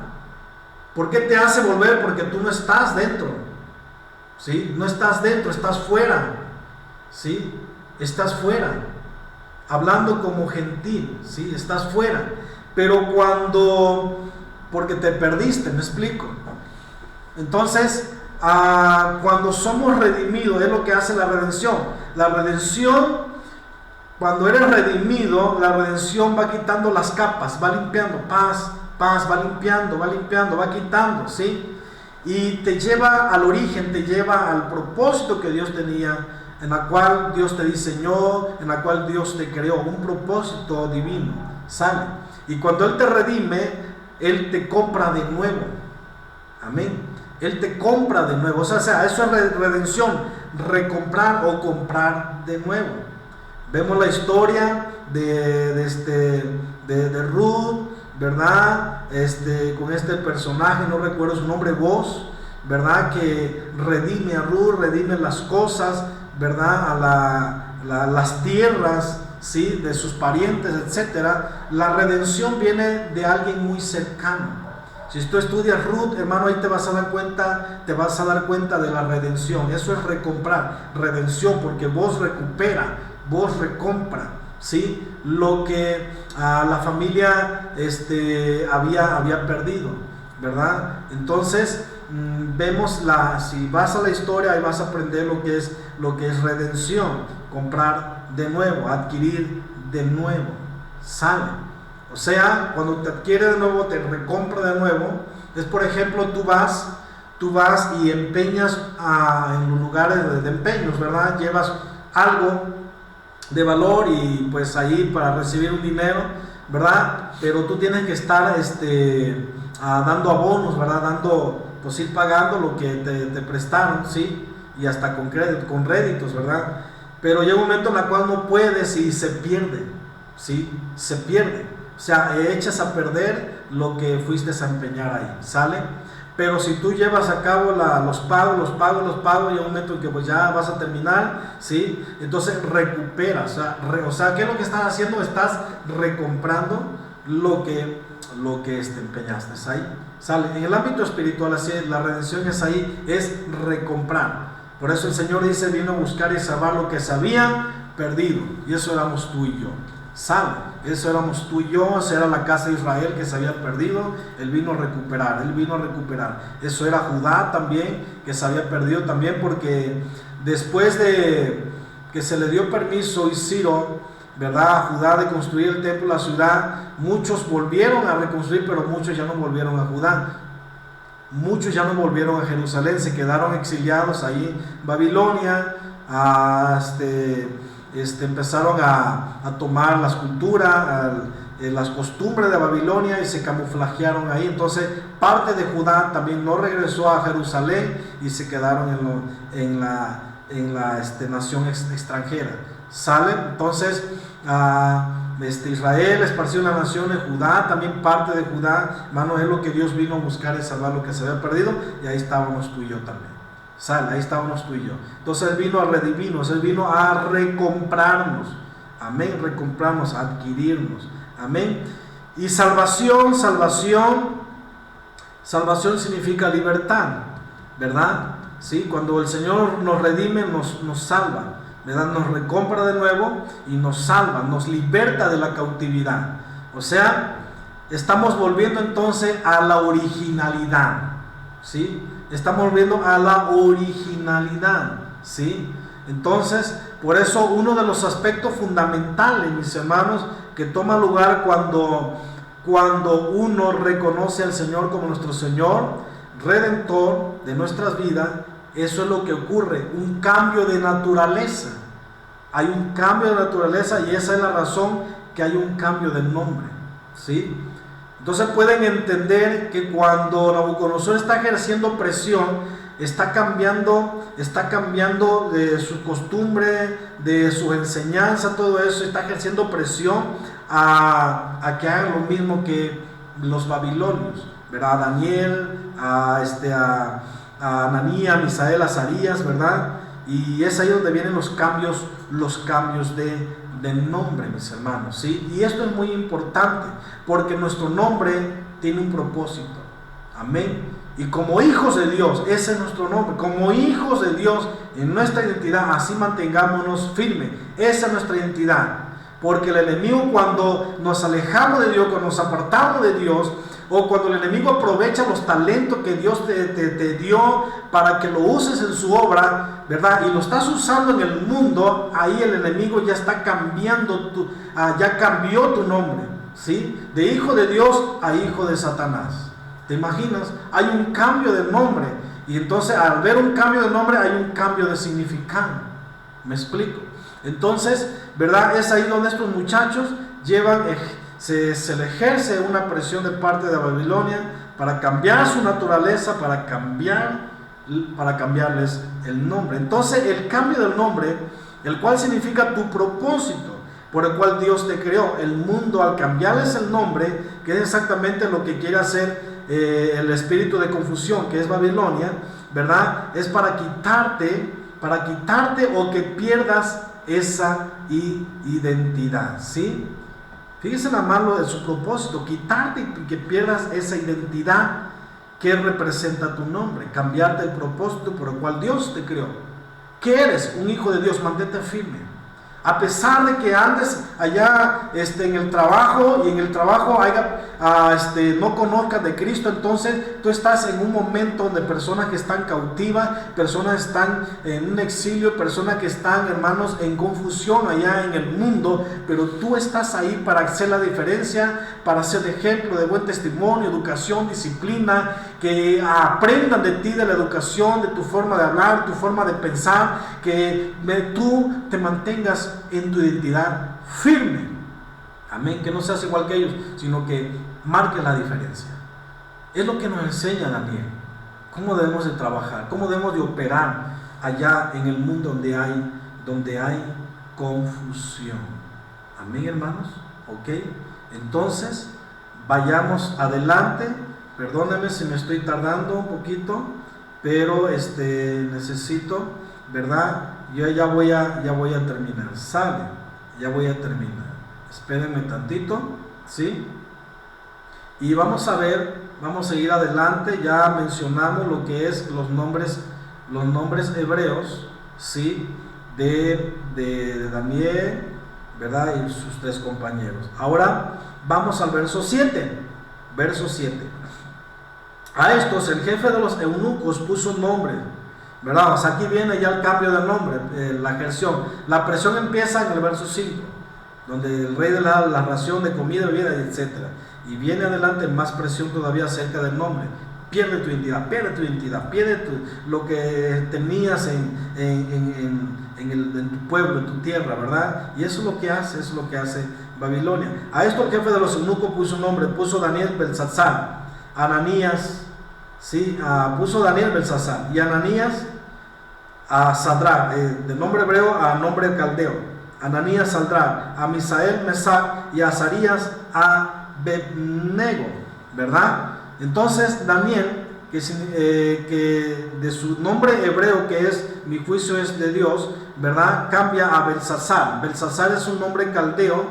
¿Por qué te hace volver? Porque tú no estás dentro, ¿sí? No estás dentro, estás fuera, ¿sí? Estás fuera, hablando como gentil, ¿sí? Estás fuera, pero porque te perdiste, ¿me explico? Entonces, cuando somos redimidos, es lo que hace la redención. La redención, cuando eres redimido, la redención va quitando las capas, va limpiando, paz, va limpiando, va quitando, ¿sí? Y te lleva al origen, te lleva al propósito que Dios tenía, en la cual Dios te diseñó, en la cual Dios te creó, un propósito divino, ¿sale? Y cuando Él te redime, Él te compra de nuevo, amén. Él te compra de nuevo, o sea, eso es redención, recomprar o comprar de nuevo. Vemos la historia de Ruth, ¿verdad? Con este personaje, no recuerdo su nombre, Boaz, ¿verdad? Que redime a Ruth, redime las cosas, ¿verdad? Las tierras, ¿sí? De sus parientes, etcétera. La redención viene de alguien muy cercano. Si tú estudias Ruth, hermano, ahí te vas a dar cuenta de la redención. Eso es recomprar, redención, porque vos recupera, vos recompra, ¿sí? Lo que la familia había perdido, ¿verdad? Entonces vemos si vas a la historia, ahí vas a aprender lo que es redención, comprar de nuevo, adquirir de nuevo, sale. O sea, cuando te adquiere de nuevo, te recompra de nuevo. Es, por ejemplo, tú vas y empeñas en los lugares de empeños, ¿verdad? Llevas algo de valor y pues ahí para recibir un dinero, ¿verdad? Pero tú tienes que estar dando abonos, ¿verdad? Pues ir pagando lo que te prestaron, ¿sí? Y hasta con réditos, ¿verdad? Pero llega un momento en el cual no puedes y se pierde, ¿sí? Se pierde. O sea, echas a perder lo que fuiste a empeñar ahí, ¿sale? Pero si tú llevas a cabo los pagos, llega un momento en que pues ya vas a terminar, ¿sí? Entonces recuperas, o sea, ¿qué es lo que estás haciendo? Estás recomprando lo que empeñaste ahí, ¿sale? En el ámbito espiritual, así es, la redención es ahí, es recomprar. Por eso el Señor dice, vino a buscar y salvar lo que se había perdido, y eso éramos tú y yo, ¿sale? Eso éramos tú y yo, esa era la casa de Israel que se había perdido, Él vino a recuperar. Eso era Judá también, que se había perdido también, porque después de que se le dio permiso a Ciro, ¿verdad?, a Judá de construir el templo, la ciudad, muchos volvieron a reconstruir, pero muchos ya no volvieron a Judá. Muchos ya no volvieron a Jerusalén, se quedaron exiliados ahí en Babilonia, empezaron a tomar las culturas, las costumbres de Babilonia y se camuflajearon ahí. Entonces parte de Judá también no regresó a Jerusalén y se quedaron en la nación extranjera, ¿sale? Entonces Israel esparció en las naciones, Judá también parte de Judá, hermano, es lo que Dios vino a buscar y salvar lo que se había perdido, y ahí estábamos tú y yo también. Ahí estábamos tú y yo. Entonces Él vino a redimirnos, Él vino a recomprarnos, amén, recomprarnos, adquirirnos, amén. Y salvación significa libertad, ¿verdad? ¿Sí? Cuando el Señor nos redime, nos salva, ¿verdad? Nos recompra de nuevo y nos salva, nos liberta de la cautividad. O sea, estamos volviendo entonces a la originalidad, ¿sí? Estamos volviendo a la originalidad, ¿sí? Entonces, por eso uno de los aspectos fundamentales, mis hermanos, que toma lugar cuando uno reconoce al Señor como nuestro Señor, Redentor de nuestras vidas, eso es lo que ocurre, un cambio de naturaleza. Hay un cambio de naturaleza y esa es la razón que hay un cambio de nombre, ¿sí? Entonces pueden entender que cuando Nabucodonosor está ejerciendo presión, está cambiando de su costumbre, de su enseñanza, todo eso, está ejerciendo presión a que hagan lo mismo que los babilonios, ¿verdad? A Daniel, a Ananías, Misael, Azarías, ¿verdad? Y es ahí donde vienen los cambios de nombre, mis hermanos, ¿sí? Y esto es muy importante, porque nuestro nombre tiene un propósito, amén. Y como hijos de Dios, ese es nuestro nombre, como hijos de Dios, en nuestra identidad, así mantengámonos firmes, esa es nuestra identidad. Porque el enemigo, cuando nos alejamos de Dios, cuando nos apartamos de Dios, o cuando el enemigo aprovecha los talentos que Dios te dio para que lo uses en su obra, ¿verdad? Y lo estás usando en el mundo, ahí el enemigo ya está cambiando, ya cambió tu nombre, ¿sí? De hijo de Dios a hijo de Satanás. ¿Te imaginas? Hay un cambio de nombre. Y entonces al ver un cambio de nombre hay un cambio de significado. ¿Me explico? Entonces, ¿verdad? Es ahí donde estos muchachos se le ejerce una presión de parte de Babilonia para cambiar su naturaleza, para cambiarles el nombre. Entonces el cambio del nombre, el cual significa tu propósito por el cual Dios te creó, el mundo, al cambiarles el nombre, que es exactamente lo que quiere hacer el espíritu de confusión, que es Babilonia, ¿verdad? Es para quitarte o que pierdas esa identidad, ¿sí? Fíjese nada más lo de su propósito, quitarte y que pierdas esa identidad que representa tu nombre, cambiarte el propósito por el cual Dios te creó. ¿Qué eres? Un hijo de Dios, mantente firme. A pesar de que andes allá en el trabajo y en el trabajo no conozcas de Cristo, entonces tú estás en un momento donde personas que están cautivas, personas que están en un exilio, personas que están, hermanos, en confusión allá en el mundo, pero tú estás ahí para hacer la diferencia, para ser ejemplo de buen testimonio, educación, disciplina, que aprendan de ti, de la educación, de tu forma de hablar, tu forma de pensar, que tú te mantengas en tu identidad firme. Amén, que no seas igual que ellos, sino que marques la diferencia. Es lo que nos enseña Daniel. Cómo debemos de trabajar, cómo debemos de operar allá en el mundo donde hay confusión. Amén, hermanos. Ok, entonces vayamos adelante. Perdónenme si me estoy tardando un poquito, pero necesito, ¿verdad? Yo ya voy a terminar. Sale, ya voy a terminar. Espérenme tantito, ¿sí? Y vamos a ver, vamos a ir adelante. Ya mencionamos lo que es los nombres hebreos, ¿sí? De Daniel, ¿verdad? Y sus 3 compañeros. Ahora vamos al verso 7. Verso 7. A estos el jefe de los eunucos puso nombre, ¿verdad? O sea, aquí viene ya el cambio de nombre, la ejerción. La presión empieza en el verso 5, donde el rey le da la ración de comida, bebida, etc. Y viene adelante más presión todavía acerca del nombre. Pierde tu identidad, pierde lo que tenías en tu pueblo, en tu tierra, ¿verdad? Y eso es lo que hace Babilonia. A esto el jefe de los eunucos puso nombre, puso Daniel Belsatzar, Ananías, ¿sí? Puso Daniel Belsatzar y Ananías a Sadrach, de nombre hebreo a nombre caldeo. Ananías Sadrach, a Misael Mesac y a Azarías a Abednego, ¿verdad? Entonces Daniel, que de su nombre hebreo, que es mi juicio es de Dios, ¿verdad? Cambia a Belsatzar. Belsatzar es un nombre caldeo,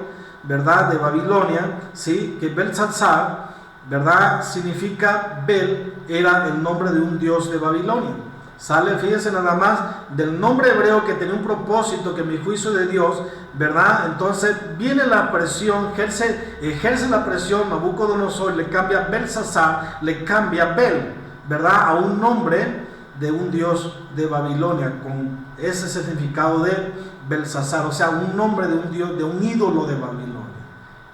¿verdad? De Babilonia, ¿sí? Que Belsatzar, ¿verdad? Significa Bel, era el nombre de un dios de Babilonia. Sale, fíjense nada más, del nombre hebreo que tenía un propósito, que mi juicio de Dios, ¿verdad? Entonces viene la presión, ejerce la presión, Nabucodonosor le cambia Belsatzar, le cambia Bel, ¿verdad? A un nombre de un dios de Babilonia, con ese significado de Belsatzar, o sea, un nombre de un dios, de un ídolo de Babilonia.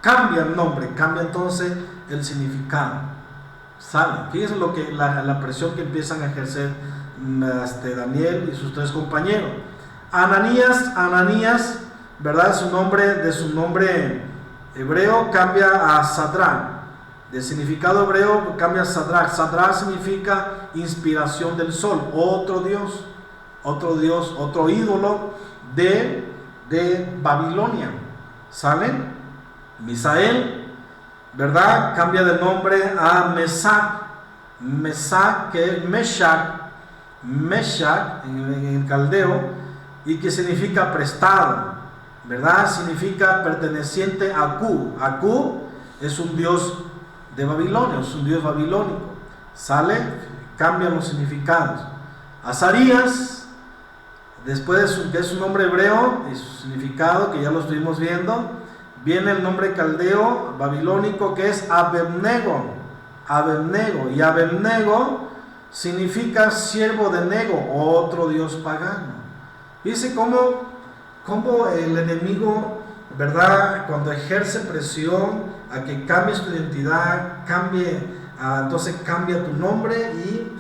Cambia el nombre, cambia entonces el significado. Sale, fíjense lo que la presión que empiezan a ejercer Daniel y sus 3 compañeros. Ananías, ¿verdad? De su nombre hebreo cambia a Sadrach. De significado hebreo cambia a Sadrach. Sadrach significa inspiración del sol. Otro dios, otro ídolo de Babilonia. ¿Sale? Misael, ¿verdad? Cambia de nombre a Mesac, que es Meshach en el caldeo, y que significa prestado, ¿verdad? Significa perteneciente a Aku. Aku es un dios de Babilonia, es un dios babilónico. ¿Sale? Cambian los significados. Azarías, después de su nombre hebreo y su significado, que ya lo estuvimos viendo, viene el nombre caldeo babilónico, que es Abednego, y Abednego significa siervo de Nego, otro dios pagano. Dice cómo el enemigo, ¿verdad? Cuando ejerce presión a que cambies tu identidad, entonces cambia tu nombre y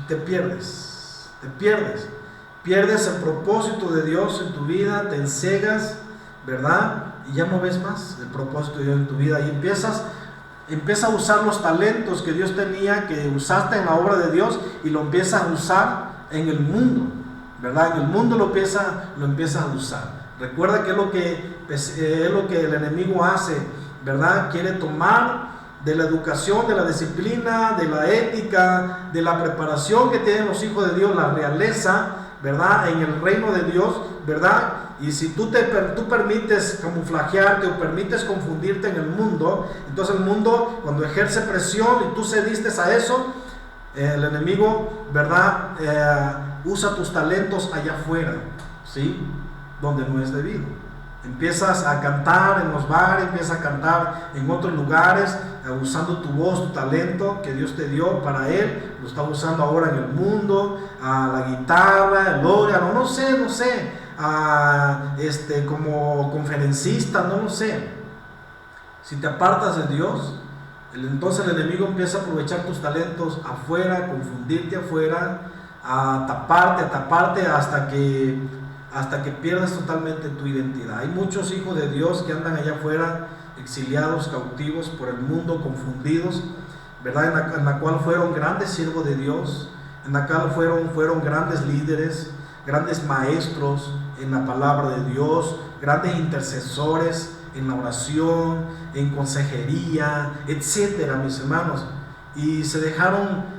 te pierdes el propósito de Dios en tu vida, te encegas, ¿verdad? Y ya no ves más el propósito de Dios en tu vida y empieza a usar los talentos que Dios tenía, que usaste en la obra de Dios, y lo empiezas a usar en el mundo, ¿verdad? En el mundo lo empiezas a usar. Recuerda que es lo que el enemigo hace, ¿verdad? Quiere tomar de la educación, de la disciplina, de la ética, de la preparación que tienen los hijos de Dios, la realeza, ¿verdad? En el reino de Dios, ¿verdad? Y si tú permites camuflajearte o permites confundirte en el mundo, entonces el mundo, cuando ejerce presión y tú cediste a eso, el enemigo, ¿verdad? Usa tus talentos allá afuera, ¿sí? Donde no es debido. Empiezas a cantar en los bares, empiezas a cantar en otros lugares, usando tu voz, tu talento que Dios te dio para Él. Lo está usando ahora en el mundo, la guitarra, el órgano, no sé, como conferencista, no lo sé. Si te apartas de Dios, entonces el enemigo empieza a aprovechar tus talentos afuera, confundirte afuera, a taparte hasta que pierdas totalmente tu identidad. Hay muchos hijos de Dios que andan allá afuera, exiliados, cautivos por el mundo, confundidos, ¿verdad? En la cual fueron grandes siervos de Dios, en la cual fueron grandes líderes, grandes maestros en la palabra de Dios, grandes intercesores en la oración, en consejería, etcétera, mis hermanos. Y se dejaron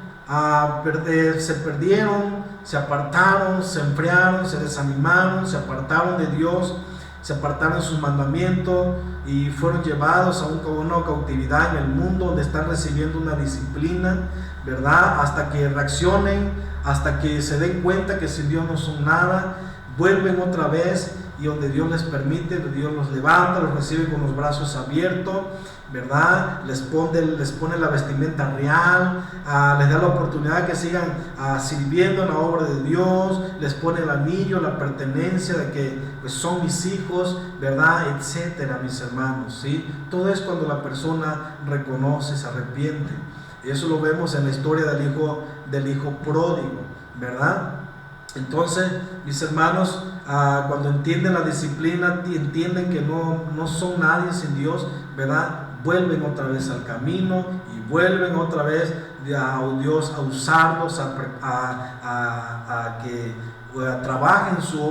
se perdieron, se apartaron, se enfriaron, se desanimaron, se apartaron de Dios, se apartaron de sus mandamientos y fueron llevados a una cautividad en el mundo donde están recibiendo una disciplina, ¿verdad? Hasta que reaccionen, hasta que se den cuenta que sin Dios no son nada, vuelven otra vez y donde Dios les permite, Dios los levanta, los recibe con los brazos abiertos, ¿verdad? Les pone la vestimenta real, les da la oportunidad que sigan sirviendo en la obra de Dios, les pone el anillo, la pertenencia de que pues, son mis hijos, ¿verdad? Etcétera, mis hermanos, ¿sí? Todo es cuando la persona reconoce, se arrepiente. Eso lo vemos en la historia del hijo pródigo, ¿verdad? Entonces, mis hermanos, cuando entienden la disciplina, entienden que no son nadie sin Dios, ¿verdad? Vuelven otra vez al camino y vuelven otra vez a Dios a usarlos, a que trabajen en su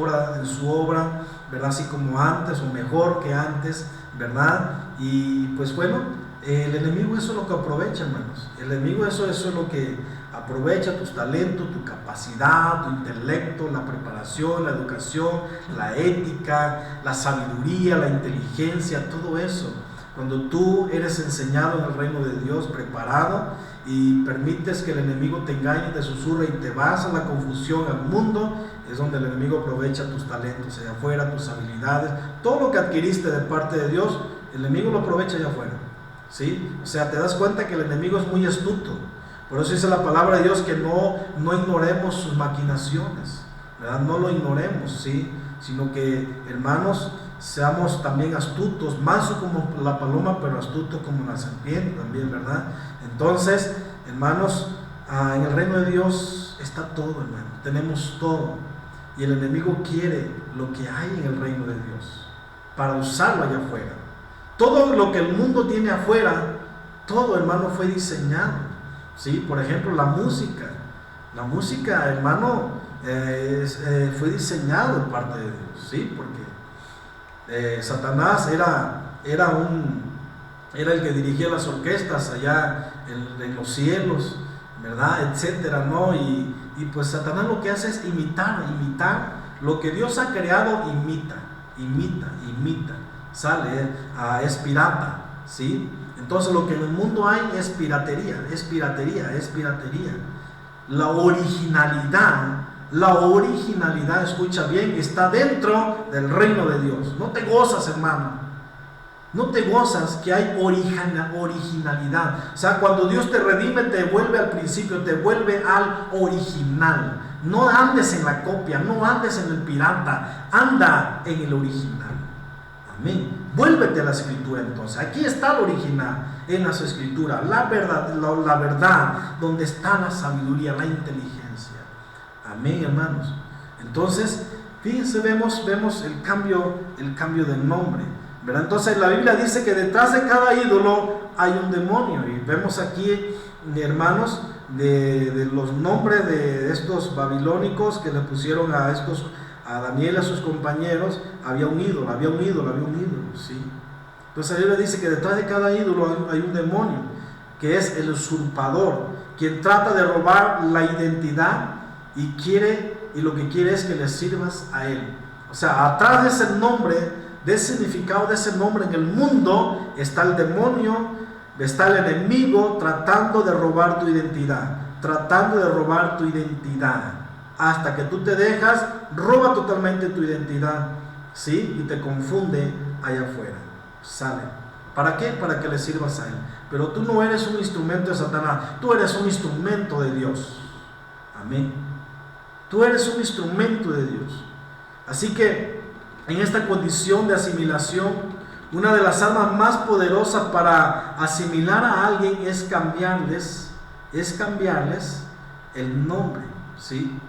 obra, ¿verdad? Así como antes o mejor que antes, ¿verdad? Y pues bueno, el enemigo eso es lo que aprovecha, hermanos. El enemigo eso es lo que aprovecha, tus talentos, tu capacidad, tu intelecto, la preparación, la educación, la ética, la sabiduría, la inteligencia, todo eso. Cuando tú eres enseñado en el reino de Dios, preparado, y permites que el enemigo te engañe, te susurre y te vas a la confusión, al mundo, es donde el enemigo aprovecha tus talentos allá afuera, tus habilidades, todo lo que adquiriste de parte de Dios, el enemigo lo aprovecha allá afuera, ¿sí? O sea, te das cuenta que el enemigo es muy astuto. Por eso dice la palabra de Dios que no ignoremos sus maquinaciones, ¿verdad? No lo ignoremos, ¿sí? Sino que, hermanos, seamos también astutos, mansos como la paloma, pero astutos como la serpiente también, ¿verdad? Entonces, hermanos, en el reino de Dios está todo, hermano, tenemos todo. Y el enemigo quiere lo que hay en el reino de Dios para usarlo allá afuera. Todo lo que el mundo tiene afuera, todo, hermano, fue diseñado. Sí, por ejemplo, la música, hermano, fue diseñado de parte de Dios, ¿sí? Porque Satanás era el que dirigía las orquestas allá en los cielos, ¿verdad? Etcétera, ¿no? Y pues Satanás lo que hace es imitar lo que Dios ha creado, imita, sale, es pirata, ¿sí? Entonces lo que en el mundo hay es piratería. La originalidad, escucha bien, está dentro del reino de Dios. No te gozas, hermano. No te gozas que hay originalidad. O sea, cuando Dios te redime, te vuelve al principio, te vuelve al original. No andes en la copia, no andes en el pirata, anda en el original. Amén. Vuélvete a la escritura entonces. Aquí está el original, en las escrituras, la verdad, donde está la sabiduría, la inteligencia. Amén, hermanos. Entonces, fíjense, vemos el cambio del nombre, ¿verdad? Entonces la Biblia dice que detrás de cada ídolo hay un demonio. Y vemos aquí, hermanos, de los nombres de estos babilónicos que le pusieron a Daniel y a sus compañeros, había un ídolo, ¿sí? Entonces la Biblia dice que detrás de cada ídolo hay un demonio, que es el usurpador, quien trata de robar la identidad y lo que quiere es que le sirvas a él. O O sea, atrás de ese nombre, de ese significado de ese nombre en el mundo, está el demonio, está el enemigo tratando de robar tu identidad. Tratando de robar tu identidad. Hasta que tú te dejas, roba totalmente tu identidad, ¿sí? Y te confunde allá afuera. Sale. ¿Para qué? Para que le sirvas a él. Pero tú no eres un instrumento de Satanás, tú eres un instrumento de Dios. Amén. Tú eres un instrumento de Dios. Así que en esta condición de asimilación, una de las armas más poderosas para asimilar a alguien es cambiarles el nombre, ¿sí?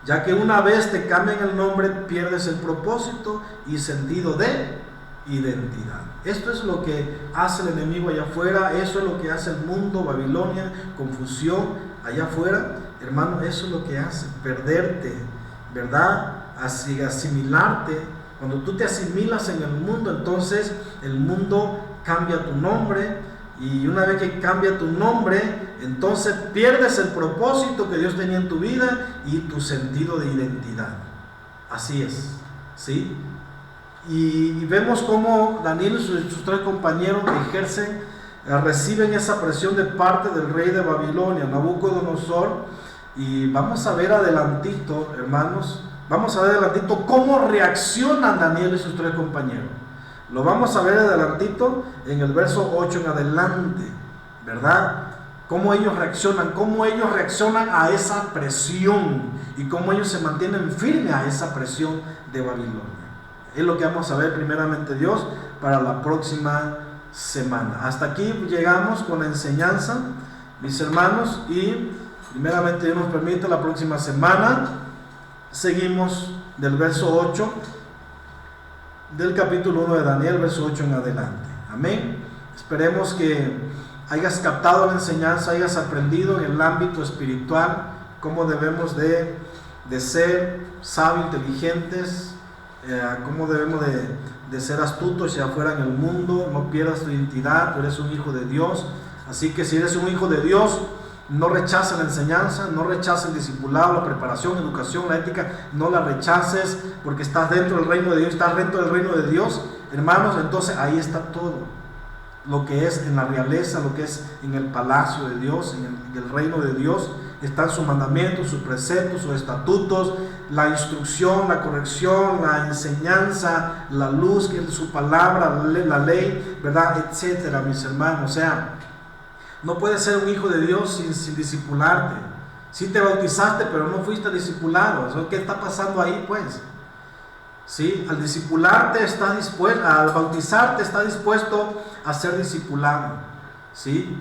Ya que una vez te cambian el nombre, pierdes el propósito y sentido de identidad. Esto es lo que hace el enemigo allá afuera, eso es lo que hace el mundo, Babilonia, confusión allá afuera. Hermano, eso es lo que hace, perderte, ¿verdad? Así, asimilarte. Cuando tú te asimilas en el mundo, entonces el mundo cambia tu nombre, y una vez que cambia tu nombre, entonces pierdes el propósito que Dios tenía en tu vida y tu sentido de identidad. Así es, ¿sí? Y vemos cómo Daniel y sus tres compañeros reciben esa presión de parte del rey de Babilonia, Nabucodonosor. Y vamos a ver adelantito, hermanos, vamos a ver adelantito cómo reaccionan Daniel y sus tres compañeros. Lo vamos a ver adelantito en el verso 8 en adelante, ¿verdad? Cómo ellos reaccionan a esa presión y cómo ellos se mantienen firmes a esa presión de Babilonia. Es lo que vamos a ver primeramente Dios para la próxima semana. Hasta aquí llegamos con la enseñanza, mis hermanos, y primeramente Dios nos permite la próxima semana seguimos del verso 8 del capítulo 1 de Daniel, verso 8 en adelante. Amén. Esperemos que hayas captado la enseñanza, hayas aprendido en el ámbito espiritual cómo debemos de ser sabios, inteligentes, cómo debemos de ser astutos hacia afuera en el mundo. No pierdas tu identidad, tú eres un hijo de Dios. Así que si eres un hijo de Dios, no rechaces la enseñanza, no rechaces el discipulado, la preparación, la educación, la ética, no la rechaces, porque estás dentro del reino de Dios, estás dentro del reino de Dios, hermanos. Entonces ahí está todo lo que es en la realeza, lo que es en el palacio de Dios, en el reino de Dios. Están sus mandamientos, sus preceptos, sus estatutos, la instrucción, la corrección, la enseñanza, la luz, que es su palabra, la ley, ¿verdad? Etcétera, mis hermanos. O sea, no puedes ser un hijo de Dios sin discipularte. Sí te bautizaste, pero no fuiste discipulado. ¿Qué está pasando ahí, pues? Sí, al discipularte estás dispuesto, al bautizarte estás dispuesto a ser discipulado. ¿Sí?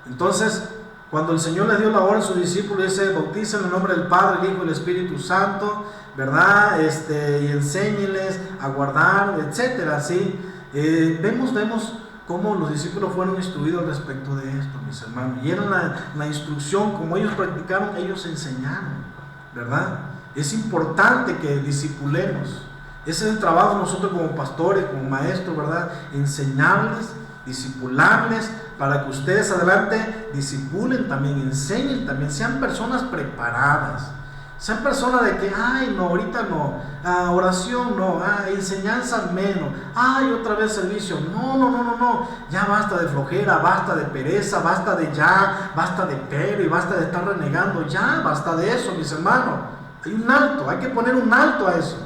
Entonces, cuando el Señor le dio la orden a sus discípulos, dice: bauticen en el nombre del Padre, el Hijo y el Espíritu Santo, ¿verdad? Y enséñenles a guardar, etcétera. ¿Sí? Vemos cómo los discípulos fueron instruidos respecto de esto, mis hermanos. Y era la instrucción, como ellos practicaron, ellos enseñaron, ¿verdad? Es importante que discipulemos. Ese es el trabajo de nosotros como pastores, como maestros, ¿verdad? Enseñarles, discipularles, para que ustedes adelante discipulen también, enseñen también, sean personas preparadas. Sean personas de que, ay, no, ahorita no, oración no, enseñanza menos, ay, otra vez servicio. No, ya basta de flojera, basta de pereza, basta de pero y basta de estar renegando, ya basta de eso, mis hermanos. Hay un alto, hay que poner un alto a eso.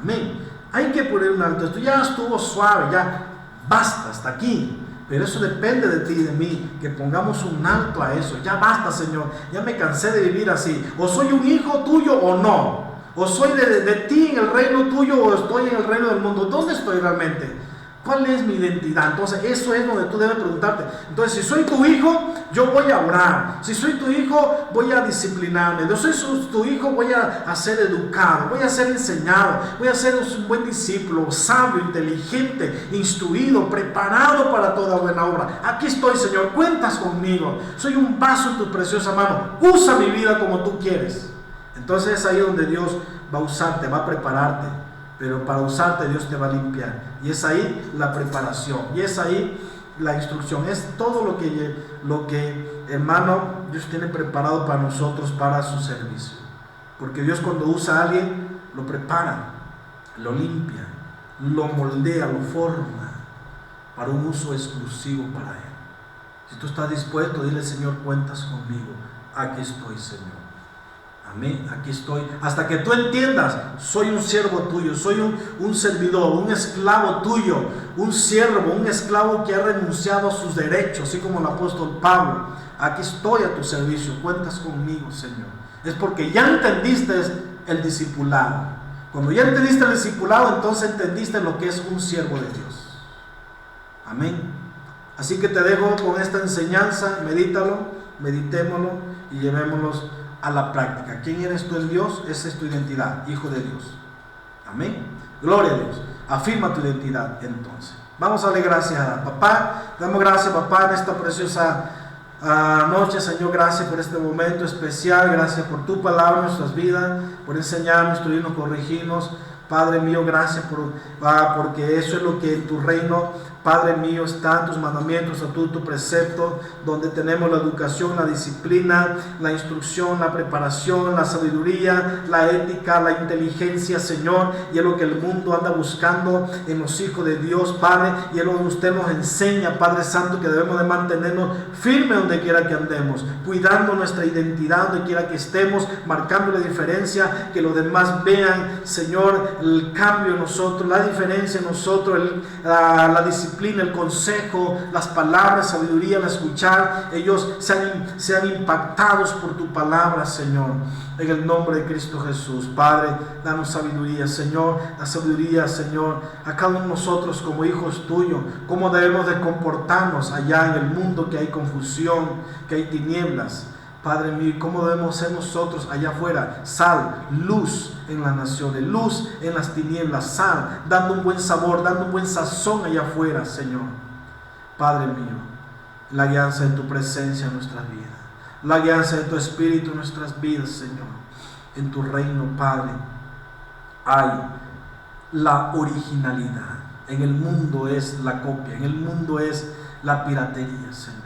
Amén. Hay que poner un alto. Esto ya estuvo suave, ya basta, hasta aquí. Pero eso depende de ti y de mí, que pongamos un alto a eso. Ya basta, Señor, ya me cansé de vivir así. O soy un hijo tuyo o no. O soy de ti en el reino tuyo o estoy en el reino del mundo. ¿Dónde estoy realmente? ¿Cuál es mi identidad? Entonces eso es donde tú debes preguntarte. Entonces, si soy tu hijo, yo voy a orar. Si soy tu hijo, voy a disciplinarme. Si soy tu hijo, voy a ser educado, voy a ser enseñado, voy a ser un buen discípulo, sabio, inteligente, instruido, preparado para toda buena obra. Aquí estoy, Señor, cuentas conmigo. Soy un vaso en tu preciosa mano. Usa mi vida como tú quieres. Entonces es ahí donde Dios va a usarte, va a prepararte. Pero para usarte Dios te va a limpiar. Y es ahí la preparación. Y es ahí la instrucción. Es todo lo que, hermano, Dios tiene preparado para nosotros, para su servicio. Porque Dios, cuando usa a alguien, lo prepara. lo limpia, lo moldea, lo forma para un uso exclusivo para Él. Si tú estás dispuesto, dile: Señor, cuentas conmigo, aquí estoy, Señor. Amén, aquí estoy. Hasta que tú entiendas: soy un siervo tuyo, soy un servidor, un esclavo tuyo, un siervo, un esclavo que ha renunciado a sus derechos, así como el apóstol Pablo. Aquí estoy a tu servicio, cuentas conmigo, Señor. Es porque ya entendiste el discipulado. Cuando ya entendiste el discipulado, entonces entendiste lo que es un siervo de Dios. Amén. Así que te dejo con esta enseñanza, medítalo, meditémoslo y llevémoslos a la práctica. ¿Quién eres tú en Dios? Esa es tu identidad, hijo de Dios. Amén. Gloria a Dios. Afirma tu identidad entonces. Vamos a darle gracias a Papá. Damos gracias, Papá, en esta preciosa noche, Señor. Gracias por este momento especial. Gracias por tu palabra en nuestras vidas, por enseñarnos, instruirnos, corregirnos. Padre mío, gracias porque eso es lo que en tu reino, Padre mío, están tus mandamientos, tu precepto, donde tenemos la educación, la disciplina, la instrucción, la preparación, la sabiduría, la ética, la inteligencia, Señor. Y es lo que el mundo anda buscando en los hijos de Dios, Padre. Y es lo que usted nos enseña, Padre Santo, que debemos de mantenernos firmes donde quiera que andemos, cuidando nuestra identidad donde quiera que estemos, marcando la diferencia, que los demás vean, Señor, el cambio en nosotros, la diferencia en nosotros, la disciplina, el consejo, las palabras, sabiduría al escuchar, ellos sean impactados por tu palabra, Señor. En el nombre de Cristo Jesús, Padre, danos sabiduría, Señor, la sabiduría, Señor, a cada uno de nosotros como hijos tuyos, cómo debemos de comportarnos allá en el mundo que hay confusión, que hay tinieblas. Padre mío, ¿cómo debemos ser nosotros allá afuera? Sal, luz en las naciones, luz en las tinieblas, sal, dando un buen sabor, dando un buen sazón allá afuera, Señor. Padre mío, la guianza de tu presencia en nuestras vidas, la guianza de tu Espíritu en nuestras vidas, Señor. En tu reino, Padre, hay la originalidad. En el mundo es la copia, en el mundo es la piratería, Señor.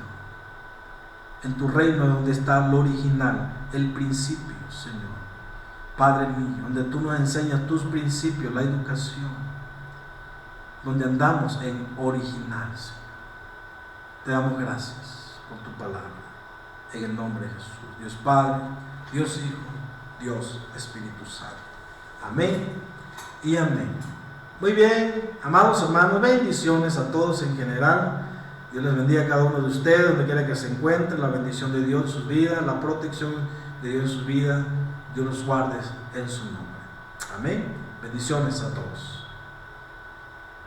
En tu reino es donde está lo original, el principio, Señor. Padre mío, donde tú nos enseñas tus principios, la educación, donde andamos en original, Señor. Te damos gracias por tu palabra, en el nombre de Jesús. Dios Padre, Dios Hijo, Dios Espíritu Santo. Amén y amén. Muy bien, amados hermanos, bendiciones a todos en general. Dios les bendiga a cada uno de ustedes, donde quiera que se encuentren. La bendición de Dios en sus vidas, la protección de Dios en sus vidas. Dios los guarde en su nombre. Amén. Bendiciones a todos.